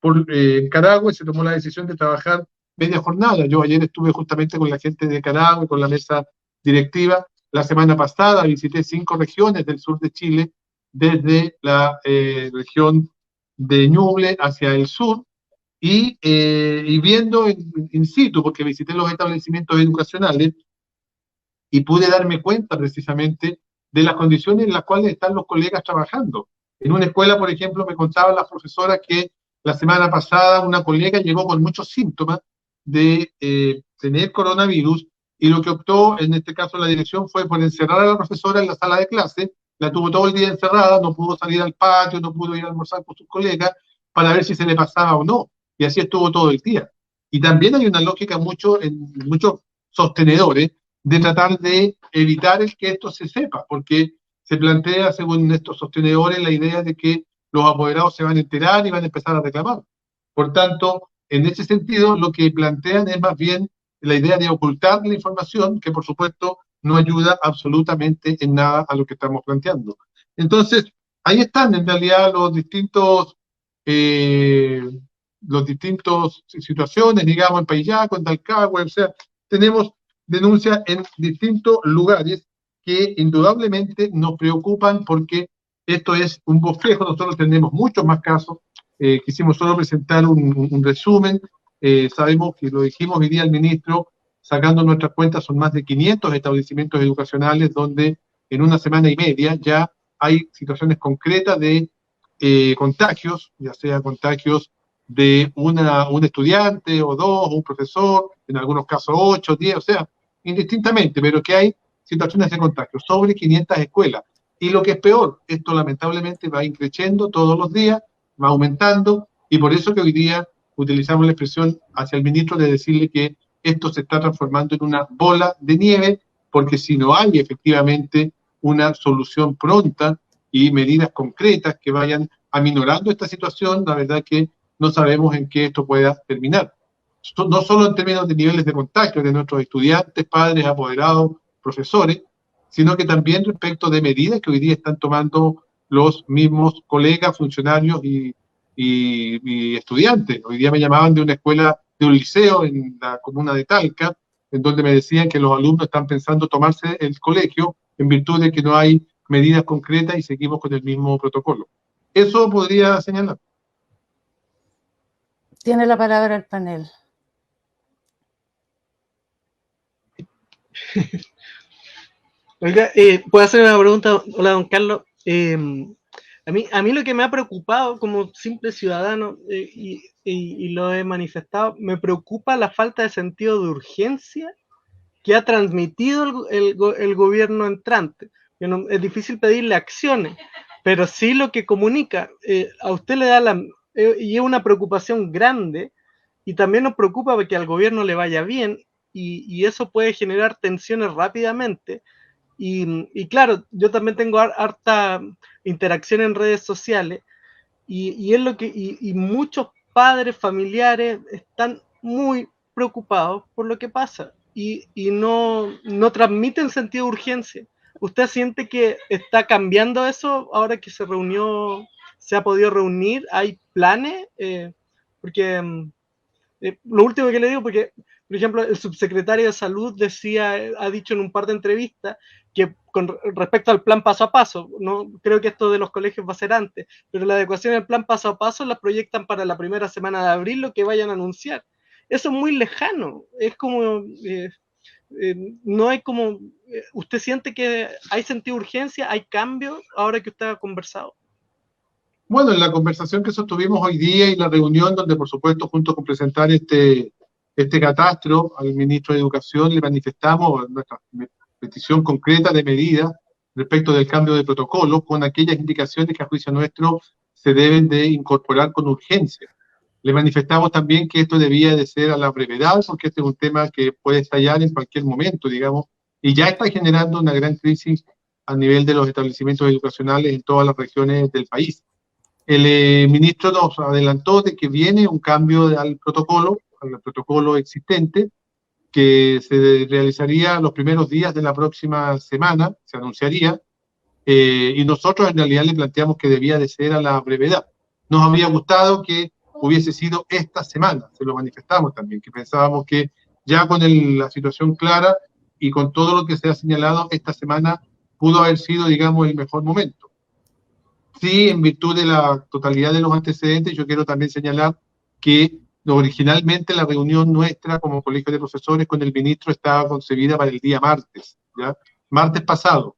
En Carahue se tomó la decisión de trabajar media jornada. Yo ayer estuve justamente con la gente de Carahue, con la mesa directiva. La semana pasada visité 5 regiones del sur de Chile, desde la región de Ñuble hacia el sur, y viendo in situ, porque visité los establecimientos educacionales, y pude darme cuenta precisamente de las condiciones en las cuales están los colegas trabajando. En una escuela, por ejemplo, me contaban las profesoras que la semana pasada una colega llegó con muchos síntomas de tener coronavirus, y lo que optó, en este caso la dirección, fue por encerrar a la profesora en la sala de clase. La tuvo todo el día encerrada, no pudo salir al patio, no pudo ir a almorzar con sus colegas para ver si se le pasaba o no, y así estuvo todo el día. Y también hay una lógica en muchos sostenedores de tratar de evitar el que esto se sepa, porque se plantea, según estos sostenedores, la idea de que los apoderados se van a enterar y van a empezar a reclamar. Por tanto, en ese sentido, lo que plantean es más bien la idea de ocultar la información, que por supuesto no ayuda absolutamente en nada a lo que estamos planteando. Entonces, ahí están en realidad los distintos situaciones, digamos, en Payaco, en Talcahué, o sea, tenemos denuncias en distintos lugares que indudablemente nos preocupan, porque esto es un bosquejo. Nosotros tenemos muchos más casos. Quisimos solo presentar un resumen. Sabemos que lo dijimos hoy día al ministro, sacando nuestras cuentas son más de 500 establecimientos educacionales donde en una semana y media ya hay situaciones concretas de contagios, ya sea contagios de un estudiante o 2, o un profesor, en algunos casos 8, 10, o sea, indistintamente, pero que hay situaciones de contagio sobre 500 escuelas. Y lo que es peor, esto lamentablemente va increciendo todos los días, va aumentando, y por eso que hoy día utilizamos la expresión hacia el ministro de decirle que esto se está transformando en una bola de nieve, porque si no hay efectivamente una solución pronta y medidas concretas que vayan aminorando esta situación, la verdad que no sabemos en qué esto pueda terminar. No solo en términos de niveles de contagio de nuestros estudiantes, padres, apoderados, profesores, sino que también respecto de medidas que hoy día están tomando los mismos colegas, funcionarios y estudiantes. Hoy día me llamaban de una escuela, de un liceo en la comuna de Talca, en donde me decían que los alumnos están pensando tomarse el colegio en virtud de que no hay medidas concretas y seguimos con el mismo protocolo. Eso podría señalar. Tiene la palabra el panel. Oiga, ¿puedo hacer una pregunta? Hola, don Carlos. A mí lo que me ha preocupado como simple ciudadano, y lo he manifestado, me preocupa la falta de sentido de urgencia que ha transmitido el gobierno entrante. Es difícil pedirle acciones, pero sí lo que comunica. A usted le da y es una preocupación grande, y también nos preocupa que al gobierno le vaya bien, y eso puede generar tensiones rápidamente. Y claro, yo también tengo harta interacción en redes sociales, y es lo que y muchos padres familiares están muy preocupados por lo que pasa, y no transmiten sentido de urgencia. ¿Usted siente que está cambiando eso ahora que se ha podido reunir? ¿Hay planes? Porque lo último que le digo, porque por ejemplo el subsecretario de Salud ha dicho en un par de entrevistas que con respecto al plan paso a paso, no creo que esto de los colegios va a ser antes, pero la adecuación del plan paso a paso la proyectan para la primera semana de abril, lo que vayan a anunciar. Eso es muy lejano, es como, no hay como, ¿usted siente que hay sentido de urgencia, hay cambios ahora que usted ha conversado? Bueno, en la conversación que sostuvimos hoy día y la reunión donde, por supuesto, junto con presentar este catastro al ministro de Educación, le manifestamos nuestra petición concreta de medidas respecto del cambio de protocolo, con aquellas indicaciones que a juicio nuestro se deben de incorporar con urgencia. Le manifestamos también que esto debía de ser a la brevedad, porque este es un tema que puede estallar en cualquier momento, digamos, y ya está generando una gran crisis a nivel de los establecimientos educacionales en todas las regiones del país. El ministro nos adelantó de que viene un cambio al protocolo existente, que se realizaría los primeros días de la próxima semana, se anunciaría, y nosotros en realidad le planteamos que debía de ser a la brevedad. Nos habría gustado que hubiese sido esta semana, se lo manifestamos también, que pensábamos que ya con la situación clara y con todo lo que se ha señalado, esta semana pudo haber sido, digamos, el mejor momento. Sí, en virtud de la totalidad de los antecedentes, yo quiero también señalar que originalmente la reunión nuestra como colegio de profesores con el ministro estaba concebida para el día martes, ¿ya? Martes pasado.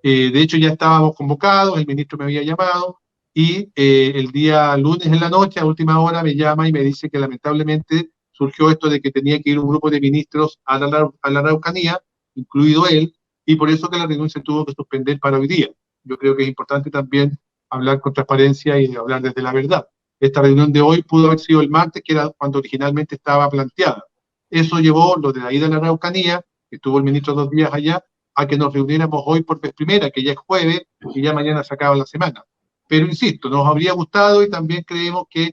De hecho, ya estábamos convocados, el ministro me había llamado, y el día lunes en la noche, a última hora, me llama y me dice que lamentablemente surgió esto de que tenía que ir un grupo de ministros a la Araucanía, incluido él, y por eso que la reunión se tuvo que suspender para hoy día. Yo creo que es importante también hablar con transparencia y hablar desde la verdad. Esta reunión de hoy pudo haber sido el martes, que era cuando originalmente estaba planteada. Eso llevó, lo de la ida a la Araucanía, que estuvo el ministro 2 días allá, a que nos reuniéramos hoy por vez primera, que ya es jueves, y ya mañana se acaba la semana. Pero insisto, nos habría gustado y también creemos que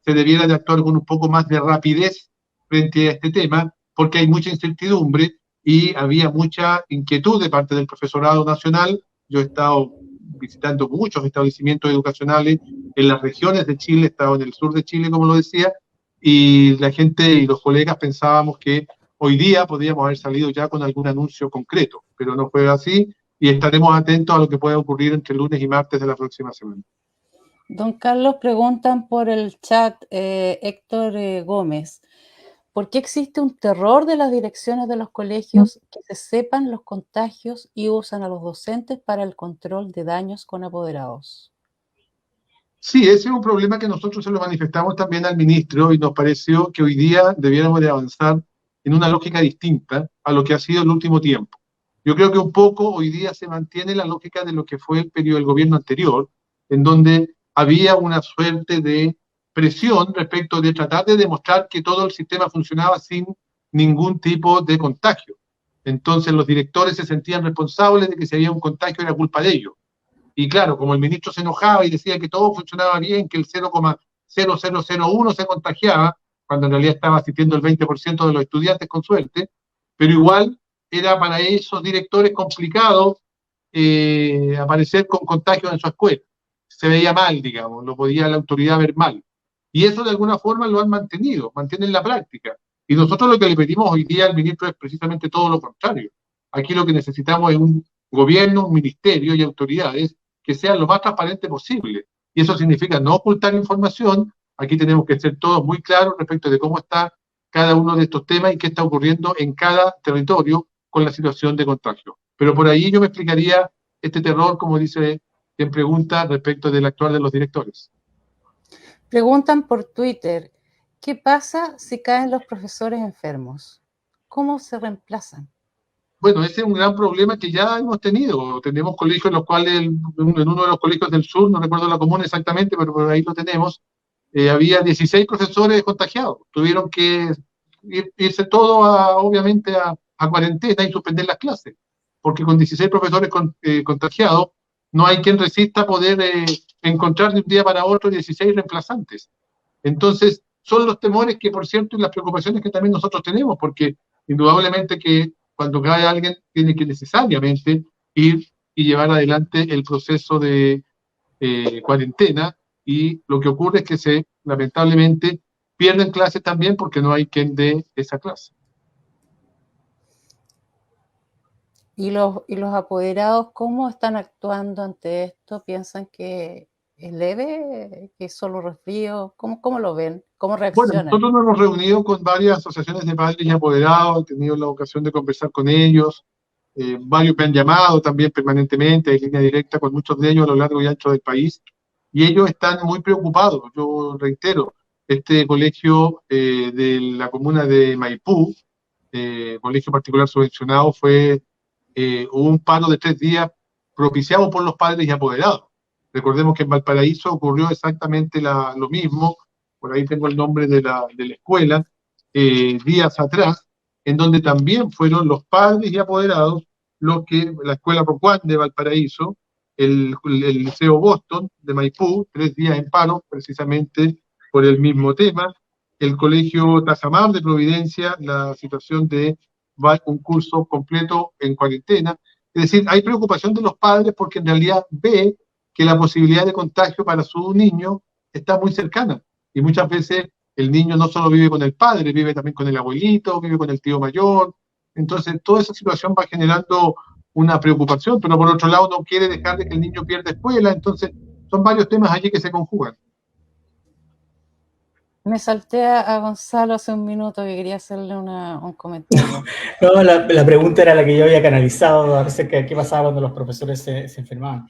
se debiera de actuar con un poco más de rapidez frente a este tema, porque hay mucha incertidumbre y había mucha inquietud de parte del profesorado nacional. Yo he estado visitando muchos establecimientos educacionales en las regiones de Chile, he estado en el sur de Chile, como lo decía, y la gente y los colegas pensábamos que hoy día podríamos haber salido ya con algún anuncio concreto, pero no fue así, y estaremos atentos a lo que pueda ocurrir entre lunes y martes de la próxima semana. Don Carlos, preguntan por el chat, Héctor Gómez, ¿por qué existe un terror de las direcciones de los colegios que se sepan los contagios y usan a los docentes para el control de daños con apoderados? Sí, ese es un problema que nosotros se lo manifestamos también al ministro y nos pareció que hoy día debiéramos de avanzar en una lógica distinta a lo que ha sido el último tiempo. Yo creo que un poco hoy día se mantiene la lógica de lo que fue el periodo del gobierno anterior, en donde había una suerte de presión respecto de tratar de demostrar que todo el sistema funcionaba sin ningún tipo de contagio. Entonces los directores se sentían responsables de que si había un contagio era culpa de ellos. Y claro, como el ministro se enojaba y decía que todo funcionaba bien, que el 0,0001 se contagiaba, cuando en realidad estaba asistiendo el 20% de los estudiantes con suerte, pero igual era para esos directores complicado aparecer con contagios en su escuela. Se veía mal, digamos, lo podía la autoridad ver mal. Y eso de alguna forma lo han mantenido, mantienen la práctica. Y nosotros lo que le pedimos hoy día al ministro es precisamente todo lo contrario. Aquí lo que necesitamos es un gobierno, un ministerio y autoridades que sean lo más transparente posible. Y eso significa no ocultar información. Aquí tenemos que ser todos muy claros respecto de cómo está cada uno de estos temas y qué está ocurriendo en cada territorio con la situación de contagio. Pero por ahí yo me explicaría este terror, como dice quien pregunta, respecto del actuar de los directores. Preguntan por Twitter, ¿qué pasa si caen los profesores enfermos? ¿Cómo se reemplazan? Bueno, ese es un gran problema que ya hemos tenido. Tenemos colegios en los cuales, en uno de los colegios del sur, no recuerdo la comuna exactamente, pero por ahí lo tenemos, había 16 profesores contagiados. Tuvieron que irse todos, obviamente, a cuarentena y suspender las clases, porque con 16 profesores contagiados, no hay quien resista poder encontrar de un día para otro 16 reemplazantes. Entonces, son los temores que, por cierto, y las preocupaciones que también nosotros tenemos, porque indudablemente que cuando cae alguien tiene que necesariamente ir y llevar adelante el proceso de cuarentena, y lo que ocurre es que lamentablemente pierden clases también porque no hay quien dé esa clase. ¿Y los apoderados cómo están actuando ante esto? ¿Piensan que es leve, que es solo resfrío? ¿Cómo lo ven? ¿Cómo reaccionan? Bueno, nosotros nos hemos reunido con varias asociaciones de padres y apoderados, he tenido la ocasión de conversar con ellos, varios me han llamado también permanentemente, en línea directa con muchos de ellos a lo largo y ancho del país, y ellos están muy preocupados. Yo reitero, este colegio de la comuna de Maipú, colegio particular subvencionado, hubo un paro de 3 días propiciado por los padres y apoderados. Recordemos que en Valparaíso ocurrió exactamente lo mismo, por ahí tengo el nombre de la escuela, días atrás, en donde también fueron los padres y apoderados la escuela Rocuán de Valparaíso, el Liceo Boston de Maipú, 3 días en paro, precisamente por el mismo tema, el colegio Tazamar de Providencia, la situación de un curso completo en cuarentena. Es decir, hay preocupación de los padres porque en realidad ve que la posibilidad de contagio para su niño está muy cercana. Y muchas veces el niño no solo vive con el padre, vive también con el abuelito, vive con el tío mayor. Entonces, toda esa situación va generando una preocupación, pero por otro lado no quiere dejar de que el niño pierda escuela. Entonces, son varios temas allí que se conjugan. Me salté a Gonzalo hace un minuto que quería hacerle un comentario. No, la pregunta era la que yo había canalizado acerca de qué pasaba cuando los profesores se enfermaban.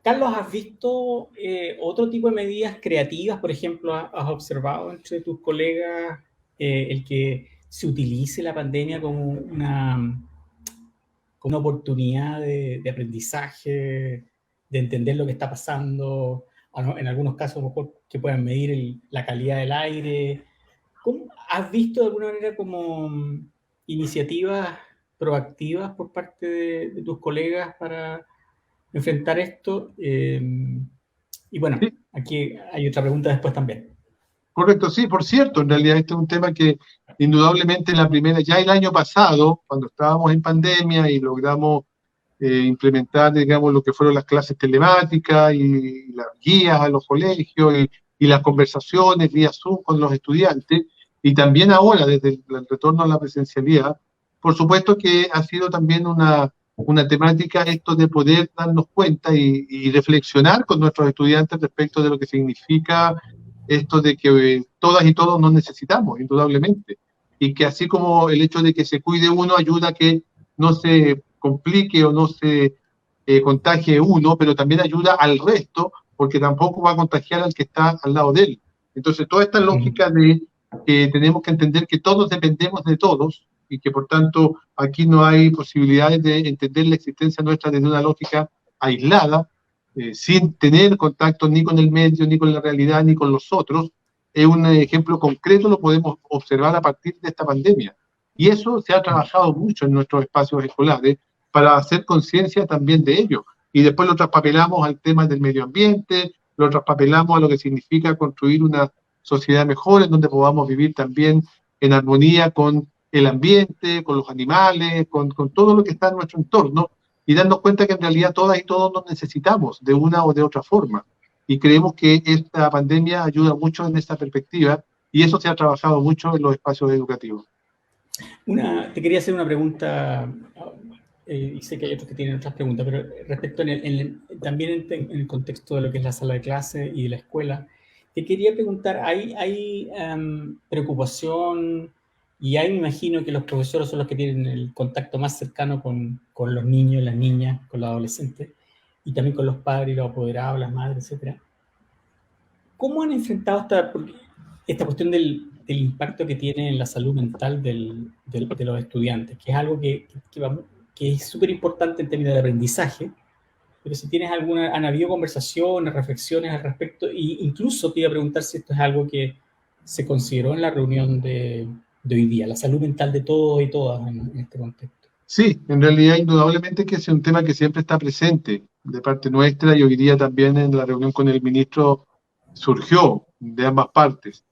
Carlos, ¿has visto otro tipo de medidas creativas? Por ejemplo, ¿has observado entre tus colegas el que se utilice la pandemia como una oportunidad de aprendizaje, de entender lo que está pasando? En algunos casos, mejor que puedan medir la calidad del aire. ¿Has visto de alguna manera como iniciativas proactivas por parte de tus colegas para enfrentar esto? Y bueno, sí. Aquí hay otra pregunta después también. Correcto, sí, por cierto, en realidad este es un tema que indudablemente ya el año pasado, cuando estábamos en pandemia y logramos implementar, digamos, lo que fueron las clases telemáticas y las guías a los colegios y las conversaciones vía Zoom con los estudiantes, y también ahora, desde el retorno a la presencialidad, por supuesto que ha sido también una temática esto de poder darnos cuenta y reflexionar con nuestros estudiantes respecto de lo que significa esto de que todas y todos nos necesitamos, indudablemente, y que así como el hecho de que se cuide uno ayuda a que no se complique o no se contagie uno, pero también ayuda al resto, porque tampoco va a contagiar al que está al lado de él. Entonces, toda esta lógica de que tenemos que entender que todos dependemos de todos y que, por tanto, aquí no hay posibilidades de entender la existencia nuestra desde una lógica aislada, sin tener contacto ni con el medio, ni con la realidad, ni con los otros, es un ejemplo concreto, lo podemos observar a partir de esta pandemia. Y eso se ha trabajado mucho en nuestros espacios escolares para hacer conciencia también de ello. Y después lo traspapelamos al tema del medio ambiente, lo traspapelamos a lo que significa construir una sociedad mejor, en donde podamos vivir también en armonía con el ambiente, con los animales, con todo lo que está en nuestro entorno, y darnos cuenta que en realidad todas y todos nos necesitamos de una o de otra forma. Y creemos que esta pandemia ayuda mucho en esta perspectiva, y eso se ha trabajado mucho en los espacios educativos. Te quería hacer una pregunta, y sé que hay otros que tienen otras preguntas, pero respecto también en el contexto de lo que es la sala de clase y de la escuela, te quería preguntar, ¿hay preocupación? Y ahí me imagino que los profesores son los que tienen el contacto más cercano con los niños, las niñas, con los adolescentes, y también con los padres, los apoderados, las madres, etc. ¿Cómo han enfrentado esta cuestión del impacto que tiene en la salud mental de los estudiantes? Que es algo que es súper importante en términos de aprendizaje, pero si tienes han habido conversaciones, reflexiones al respecto, e incluso te iba a preguntar si esto es algo que se consideró en la reunión de hoy día, la salud mental de todos y todas en este contexto. Sí, en realidad indudablemente que es un tema que siempre está presente de parte nuestra, y hoy día también en la reunión con el ministro surgió de ambas partes.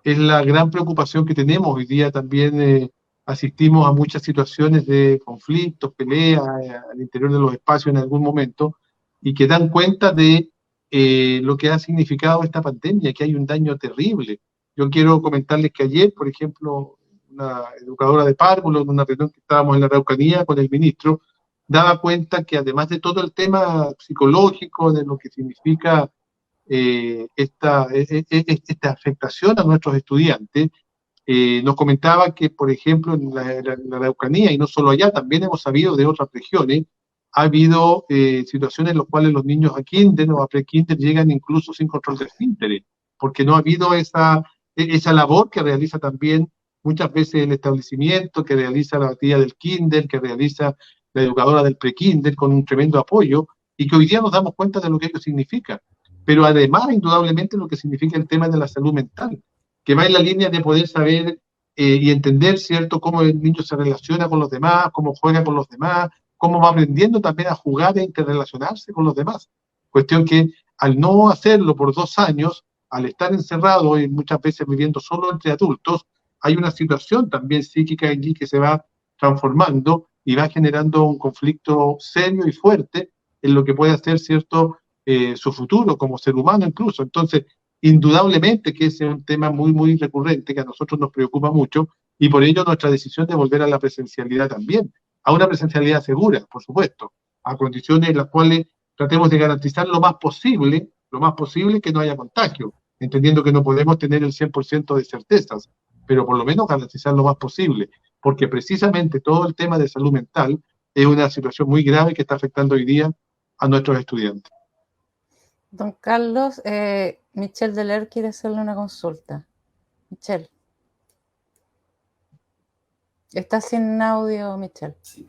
Es la gran preocupación que tenemos hoy día también. Asistimos a muchas situaciones de conflictos, peleas al interior de los espacios en algún momento, y que dan cuenta de lo que ha significado esta pandemia, que hay un daño terrible. Yo quiero comentarles que ayer, por ejemplo, una educadora de párvulos, en una reunión que estábamos en la Araucanía con el ministro, daba cuenta que además de todo el tema psicológico, de lo que significa esta afectación a nuestros estudiantes, nos comentaba que, por ejemplo, en la Araucanía, y no solo allá, también hemos sabido de otras regiones, ha habido situaciones en las cuales los niños a kinder o a pre-kinder llegan incluso sin control de esfínteres, porque no ha habido esa labor que realiza también muchas veces el establecimiento, que realiza la tía del kinder, que realiza la educadora del pre-kinder con un tremendo apoyo, y que hoy día nos damos cuenta de lo que ello significa. Pero además, indudablemente, lo que significa el tema de la salud mental, que va en la línea de poder saber y entender, ¿cierto?, cómo el niño se relaciona con los demás, cómo juega con los demás, cómo va aprendiendo también a jugar e interrelacionarse con los demás. Cuestión que al no hacerlo por 2 años, al estar encerrado y muchas veces viviendo solo entre adultos, hay una situación también psíquica allí que se va transformando y va generando un conflicto serio y fuerte en lo que puede ser, ¿cierto?, su futuro como ser humano incluso. Entonces, indudablemente que ese es un tema muy, muy recurrente que a nosotros nos preocupa mucho, y por ello nuestra decisión de volver a la presencialidad también, a una presencialidad segura, por supuesto, a condiciones en las cuales tratemos de garantizar lo más posible que no haya contagio, entendiendo que no podemos tener el 100% de certezas, pero por lo menos garantizar lo más posible, porque precisamente todo el tema de salud mental es una situación muy grave que está afectando hoy día a nuestros estudiantes. Don Carlos, Michelle Deler quiere hacerle una consulta. Michelle. Está sin audio, Michelle. Sí.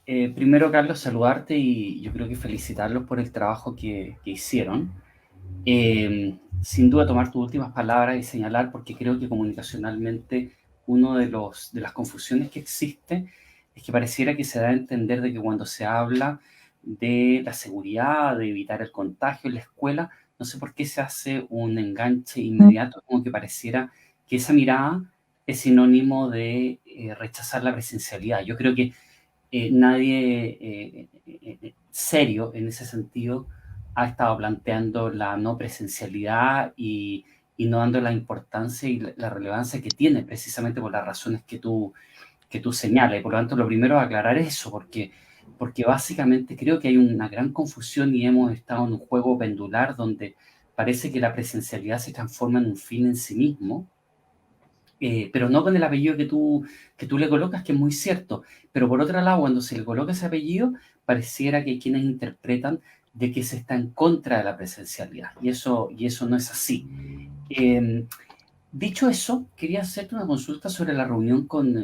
Primero, Carlos, saludarte y yo creo que felicitarlos por el trabajo que hicieron. Sin duda tomar tus últimas palabras y señalar, porque creo que comunicacionalmente uno de las confusiones que existe es que pareciera que se da a entender de que cuando se habla de la seguridad, de evitar el contagio en la escuela, no sé por qué se hace un enganche inmediato, como que pareciera que esa mirada es sinónimo de rechazar la presencialidad. Yo creo que nadie serio en ese sentido ha estado planteando la no presencialidad y no dando la importancia y la relevancia que tiene precisamente por las razones que tú señalas. Y por lo tanto, lo primero es aclarar eso, porque básicamente creo que hay una gran confusión y hemos estado en un juego pendular donde parece que la presencialidad se transforma en un fin en sí mismo, pero no con el apellido que tú le colocas, que es muy cierto. Pero por otro lado, cuando se le coloca ese apellido, pareciera que hay quienes interpretan de que se está en contra de la presencialidad, y eso no es así. Dicho eso, quería hacerte una consulta sobre la reunión con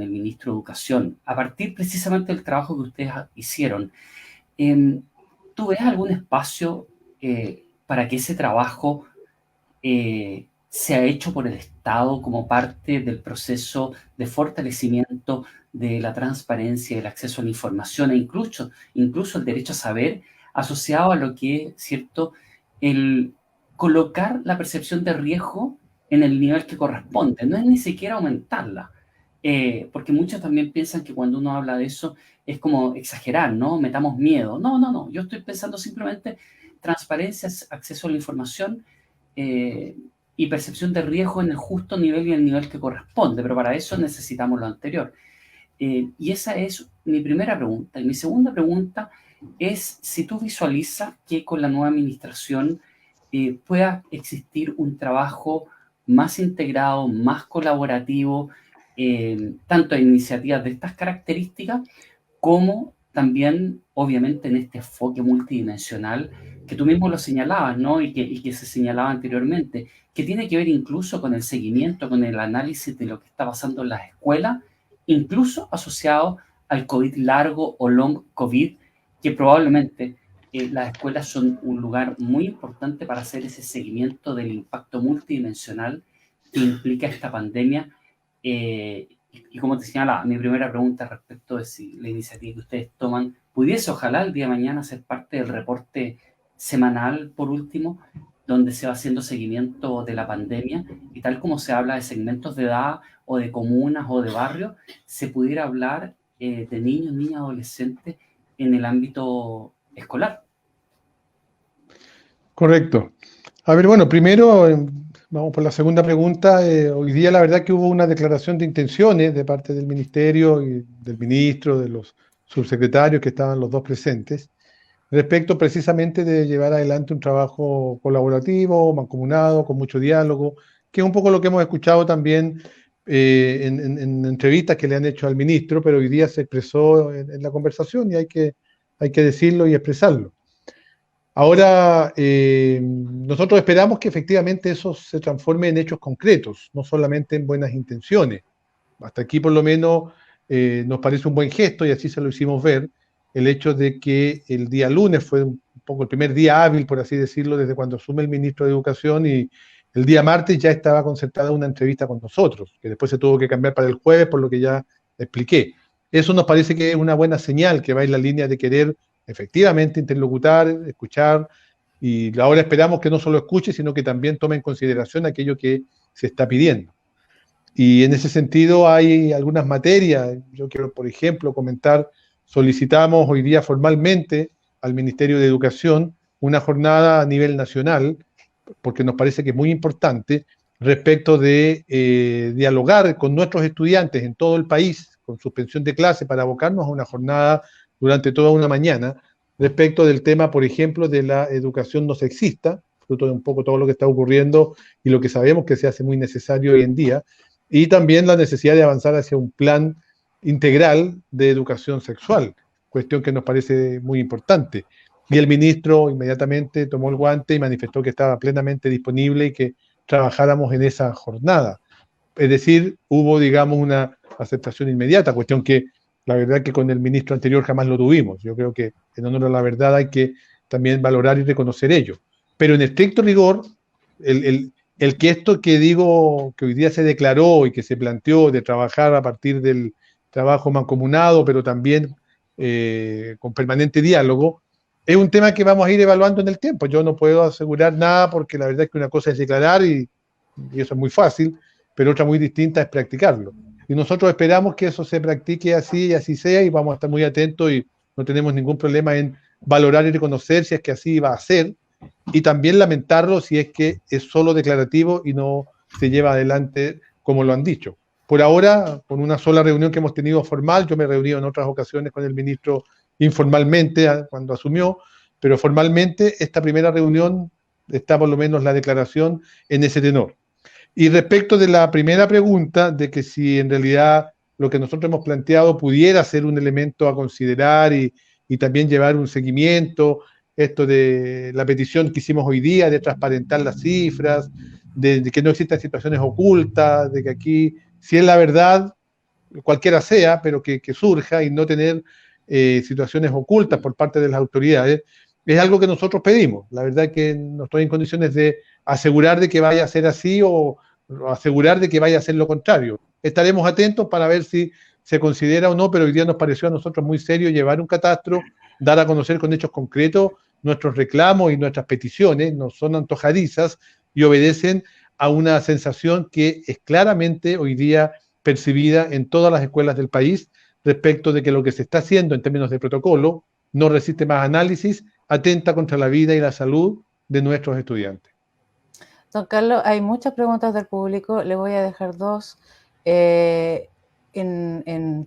el ministro de Educación, a partir precisamente del trabajo que ustedes hicieron. ¿tú ves algún espacio para que ese trabajo sea hecho por el Estado como parte del proceso de fortalecimiento de la transparencia, el acceso a la información e incluso el derecho a saber, asociado a lo que es, ¿cierto?, el colocar la percepción de riesgo en el nivel que corresponde, no es ni siquiera aumentarla, porque muchos también piensan que cuando uno habla de eso es como exagerar, ¿no? Metamos miedo. No, yo estoy pensando simplemente transparencia, acceso a la información, y percepción de riesgo en el justo nivel y el nivel que corresponde, pero para eso necesitamos lo anterior. Y esa es mi primera pregunta. Y mi segunda pregunta es si tú visualizas que con la nueva administración pueda existir un trabajo más integrado, más colaborativo, tanto en iniciativas de estas características, como también, obviamente, en este enfoque multidimensional que tú mismo lo señalabas, ¿no? Y que se señalaba anteriormente, que tiene que ver incluso con el seguimiento, con el análisis de lo que está pasando en las escuelas, incluso asociado al COVID largo o long COVID, que probablemente las escuelas son un lugar muy importante para hacer ese seguimiento del impacto multidimensional que implica esta pandemia. Y como te señalaba, mi primera pregunta respecto de si la iniciativa que ustedes toman pudiese, ojalá, el día de mañana ser parte del reporte semanal, por último, donde se va haciendo seguimiento de la pandemia, y tal como se habla de segmentos de edad o de comunas o de barrios, se pudiera hablar de niños, niñas, adolescentes en el ámbito escolar. Correcto. A ver, bueno, primero, vamos por la segunda pregunta. Hoy día la verdad que hubo una declaración de intenciones de parte del ministerio y del ministro, de los subsecretarios que estaban los dos presentes, respecto precisamente de llevar adelante un trabajo colaborativo, mancomunado, con mucho diálogo, que es un poco lo que hemos escuchado también en entrevistas que le han hecho al ministro, pero hoy día se expresó en la conversación y hay que decirlo y expresarlo. Ahora, nosotros esperamos que efectivamente eso se transforme en hechos concretos, no solamente en buenas intenciones. Hasta aquí por lo menos nos parece un buen gesto y así se lo hicimos ver, el hecho de que el día lunes fue un poco el primer día hábil, por así decirlo, desde cuando asume el ministro de Educación, y el día martes ya estaba concertada una entrevista con nosotros, que después se tuvo que cambiar para el jueves, por lo que ya expliqué. Eso nos parece que es una buena señal, que va en la línea de querer efectivamente interlocutar, escuchar, y ahora esperamos que no solo escuche, sino que también tome en consideración aquello que se está pidiendo. Y en ese sentido hay algunas materias. Yo quiero, por ejemplo, comentar, solicitamos hoy día formalmente al Ministerio de Educación una jornada a nivel nacional, porque nos parece que es muy importante, respecto de dialogar con nuestros estudiantes en todo el país, con suspensión de clase, para abocarnos a una jornada durante toda una mañana, respecto del tema, por ejemplo, de la educación no sexista, fruto de un poco todo lo que está ocurriendo y lo que sabemos que se hace muy necesario hoy en día, y también la necesidad de avanzar hacia un plan integral de educación sexual, cuestión que nos parece muy importante. Y el ministro inmediatamente tomó el guante y manifestó que estaba plenamente disponible y que trabajáramos en esa jornada. Es decir, hubo, digamos, una aceptación inmediata, cuestión que la verdad que con el ministro anterior jamás lo tuvimos. Yo creo que en honor a la verdad hay que también valorar y reconocer ello. Pero en estricto rigor, el que esto que digo, que hoy día se declaró y que se planteó de trabajar a partir del trabajo mancomunado, pero también con permanente diálogo, es un tema que vamos a ir evaluando en el tiempo. Yo no puedo asegurar nada porque la verdad es que una cosa es declarar y eso es muy fácil, pero otra muy distinta es practicarlo. Y nosotros esperamos que eso se practique así y así sea, y vamos a estar muy atentos y no tenemos ningún problema en valorar y reconocer si es que así va a ser, y también lamentarlo si es que es solo declarativo y no se lleva adelante como lo han dicho. Por ahora, con una sola reunión que hemos tenido formal, yo me he reunido en otras ocasiones con el ministro informalmente cuando asumió, pero formalmente esta primera reunión está por lo menos la declaración en ese tenor. Y respecto de la primera pregunta, de que si en realidad lo que nosotros hemos planteado pudiera ser un elemento a considerar y también llevar un seguimiento, esto de la petición que hicimos hoy día de transparentar las cifras, de que no existan situaciones ocultas, de que aquí, si es la verdad, cualquiera sea, pero que surja y no tener situaciones ocultas por parte de las autoridades. es algo que nosotros pedimos. La verdad es que no estoy en condiciones de asegurar de que vaya a ser así o asegurar de que vaya a ser lo contrario. Estaremos atentos para ver si se considera o no, pero hoy día nos pareció a nosotros muy serio llevar un catastro, dar a conocer con hechos concretos nuestros reclamos y nuestras peticiones, no son antojadizas y obedecen a una sensación que es claramente hoy día percibida en todas las escuelas del país respecto de que lo que se está haciendo en términos de protocolo no resiste más análisis, atenta contra la vida y la salud de nuestros estudiantes. Don Carlos, hay muchas preguntas del público, le voy a dejar dos. En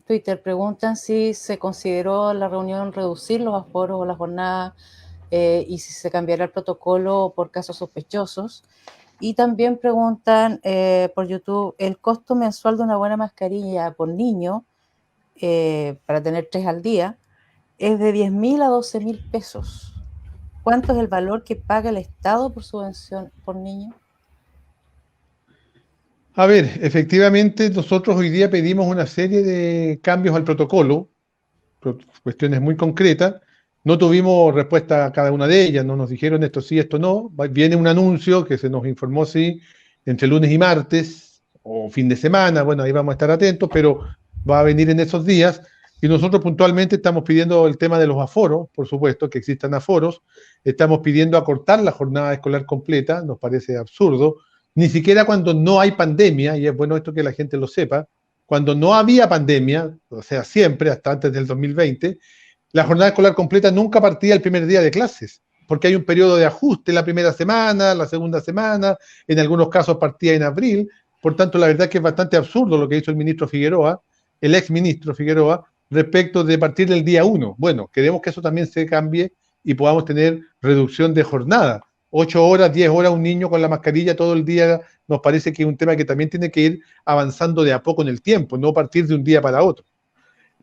Twitter preguntan si se consideró la reunión reducir los aforos o la jornada y si se cambiará el protocolo por casos sospechosos. Y también preguntan por YouTube el costo mensual de una buena mascarilla por niño para tener 3 al día es de 10.000 a 12.000 pesos. ¿Cuánto es el valor que paga el Estado por subvención por niño? A ver, efectivamente nosotros hoy día pedimos una serie de cambios al protocolo, cuestiones muy concretas. No tuvimos respuesta a cada una de ellas, no nos dijeron esto sí, esto no. Viene un anuncio que se nos informó sí entre lunes y martes o fin de semana, bueno, ahí vamos a estar atentos, pero va a venir en esos días. Y nosotros puntualmente estamos pidiendo el tema de los aforos, por supuesto, que existan aforos. Estamos pidiendo acortar la jornada escolar completa, nos parece absurdo. Ni siquiera cuando no hay pandemia, y es bueno esto que la gente lo sepa, cuando no había pandemia, o sea, siempre, hasta antes del 2020, la jornada escolar completa nunca partía el primer día de clases, porque hay un periodo de ajuste la primera semana, la segunda semana, en algunos casos partía en abril. Por tanto, la verdad es que es bastante absurdo lo que hizo el ministro Figueroa, el ex ministro Figueroa, respecto de partir del día 1. Bueno, queremos que eso también se cambie y podamos tener reducción de jornada. 8 horas, 10 horas, un niño con la mascarilla todo el día, nos parece que es un tema que también tiene que ir avanzando de a poco en el tiempo, no partir de un día para otro.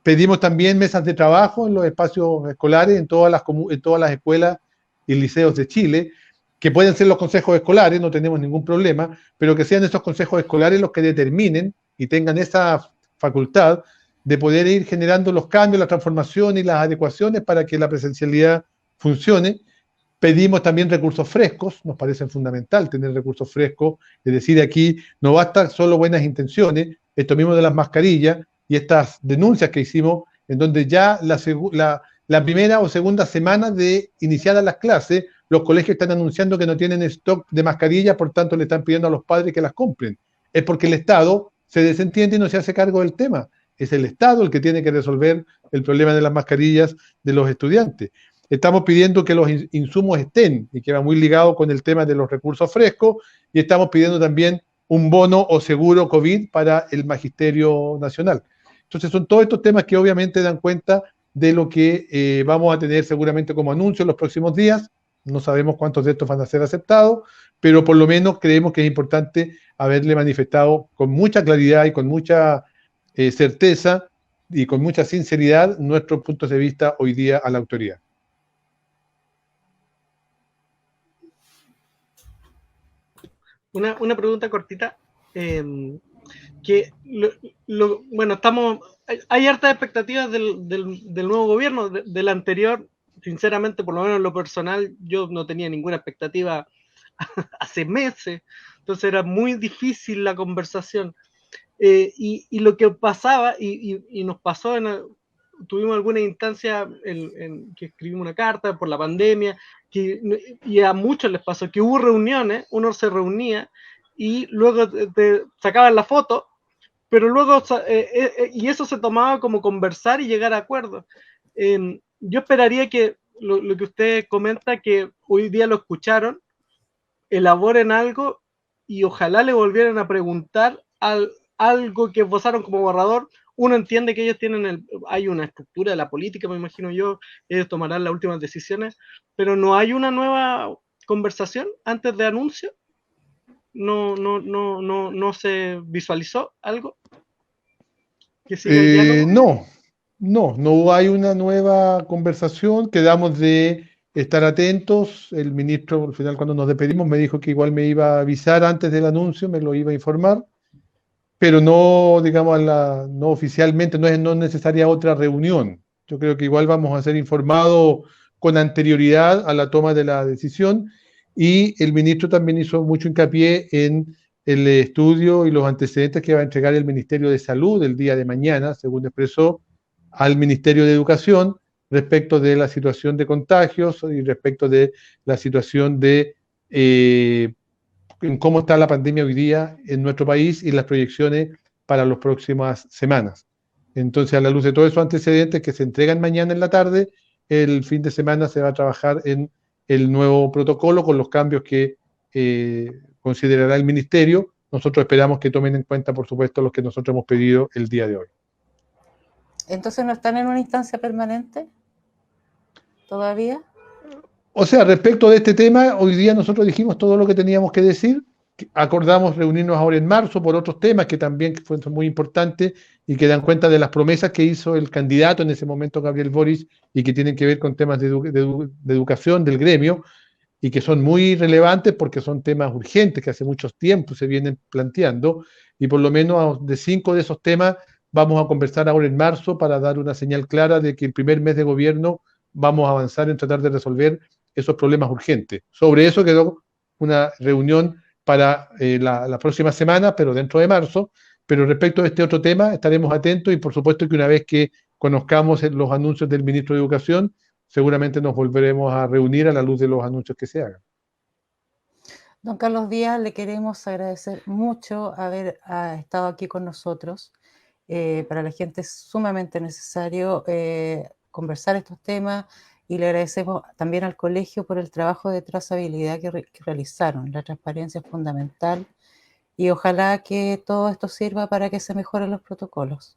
Pedimos también mesas de trabajo en los espacios escolares, en todas las escuelas y liceos de Chile, que pueden ser los consejos escolares, no tenemos ningún problema, pero que sean esos consejos escolares los que determinen y tengan esa facultad de poder ir generando los cambios, las transformaciones y las adecuaciones para que la presencialidad funcione. Pedimos también recursos frescos, nos parece fundamental tener recursos frescos, es decir, aquí no basta solo buenas intenciones, esto mismo de las mascarillas y estas denuncias que hicimos, en donde ya la primera o segunda semana de iniciadas las clases, los colegios están anunciando que no tienen stock de mascarillas, por tanto le están pidiendo a los padres que las compren. Es porque el Estado se desentiende y no se hace cargo del tema. Es el Estado el que tiene que resolver el problema de las mascarillas de los estudiantes. Estamos pidiendo que los insumos estén, y que va muy ligado con el tema de los recursos frescos, y estamos pidiendo también un bono o seguro COVID para el Magisterio Nacional. Entonces son todos estos temas que obviamente dan cuenta de lo que vamos a tener seguramente como anuncio en los próximos días. No sabemos cuántos de estos van a ser aceptados, pero por lo menos creemos que es importante haberle manifestado con mucha claridad y con mucha certeza y con mucha sinceridad nuestros puntos de vista hoy día a la autoridad. Una pregunta cortita. Bueno, hay hartas expectativas del nuevo gobierno, del anterior. Sinceramente, por lo menos en lo personal, yo no tenía ninguna expectativa hace meses, entonces era muy difícil la conversación. Y lo que pasaba, y nos pasó, tuvimos alguna instancia en que escribimos una carta por la pandemia, y a muchos les pasó que hubo reuniones, uno se reunía y luego te sacaban la foto, pero luego, y eso se tomaba como conversar y llegar a acuerdos. Yo esperaría que lo que usted comenta, que hoy día lo escucharon, elaboren algo y ojalá le volvieran a preguntar algo que esbozaron como borrador. Uno entiende que ellos hay una estructura de la política, me imagino yo, ellos tomarán las últimas decisiones, pero no hay una nueva conversación antes de anuncio. No se visualizó algo. No hay una nueva conversación. Quedamos de estar atentos. El ministro, al final, cuando nos despedimos, me dijo que igual me iba a avisar antes del anuncio, me lo iba a informar, pero no, digamos, no oficialmente, no es necesaria otra reunión. Yo creo que igual vamos a ser informados con anterioridad a la toma de la decisión, y el ministro también hizo mucho hincapié en el estudio y los antecedentes que va a entregar el Ministerio de Salud el día de mañana, según expresó, al Ministerio de Educación respecto de la situación de contagios y respecto de la situación de en cómo está la pandemia hoy día en nuestro país y las proyecciones para las próximas semanas. Entonces, a la luz de todos esos antecedentes que se entregan mañana en la tarde, el fin de semana se va a trabajar en el nuevo protocolo con los cambios que considerará el Ministerio. Nosotros esperamos que tomen en cuenta, por supuesto, los que nosotros hemos pedido el día de hoy. Entonces, ¿no están en una instancia permanente todavía? O sea, respecto de este tema, hoy día nosotros dijimos todo lo que teníamos que decir. Acordamos reunirnos ahora en marzo por otros temas que también fueron muy importantes y que dan cuenta de las promesas que hizo el candidato en ese momento, Gabriel Boric, y que tienen que ver con temas de educación del gremio y que son muy relevantes porque son temas urgentes que hace mucho tiempo se vienen planteando, y por lo menos de 5 de esos temas vamos a conversar ahora en marzo para dar una señal clara de que el primer mes de gobierno vamos a avanzar en tratar de resolver esos problemas urgentes. Sobre eso quedó una reunión para la próxima semana, pero dentro de marzo. Pero respecto a este otro tema, estaremos atentos y por supuesto que una vez que conozcamos los anuncios del ministro de Educación, seguramente nos volveremos a reunir a la luz de los anuncios que se hagan. Don Carlos Díaz, le queremos agradecer mucho haber estado aquí con nosotros. Para la gente es sumamente necesario conversar estos temas, y le agradecemos también al colegio por el trabajo de trazabilidad que realizaron. La transparencia es fundamental y ojalá que todo esto sirva para que se mejoren los protocolos.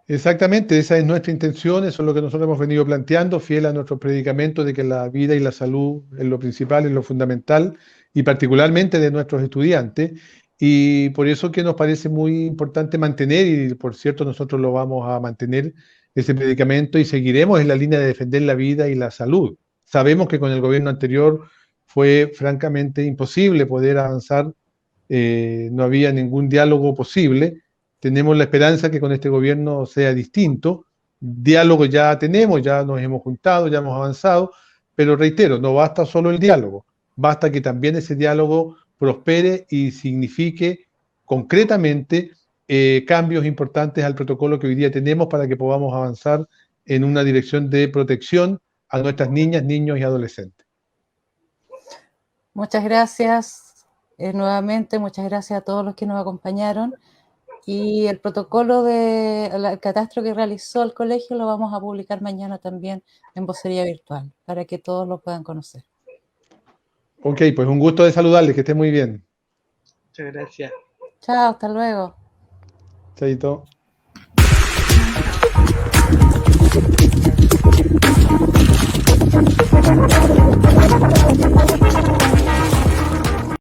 Exactamente, esa es nuestra intención, eso es lo que nosotros hemos venido planteando, fiel a nuestro predicamento de que la vida y la salud es lo principal, es lo fundamental, y particularmente de nuestros estudiantes, y por eso que nos parece muy importante mantener, y por cierto nosotros lo vamos a mantener, ese predicamento, y seguiremos en la línea de defender la vida y la salud. Sabemos que con el gobierno anterior fue francamente imposible poder avanzar, no había ningún diálogo posible. Tenemos la esperanza que con este gobierno sea distinto. Diálogo ya tenemos, ya nos hemos juntado, ya hemos avanzado, pero reitero, no basta solo el diálogo, basta que también ese diálogo prospere y signifique concretamente cambios importantes al protocolo que hoy día tenemos para que podamos avanzar en una dirección de protección a nuestras niñas, niños y adolescentes. Muchas gracias nuevamente, muchas gracias a todos los que nos acompañaron. Y el protocolo del catastro que realizó el colegio lo vamos a publicar mañana también en Vocería Virtual, para que todos lo puedan conocer. Ok, pues un gusto de saludarles, que estén muy bien. Muchas gracias. Chao, hasta luego. Chaito.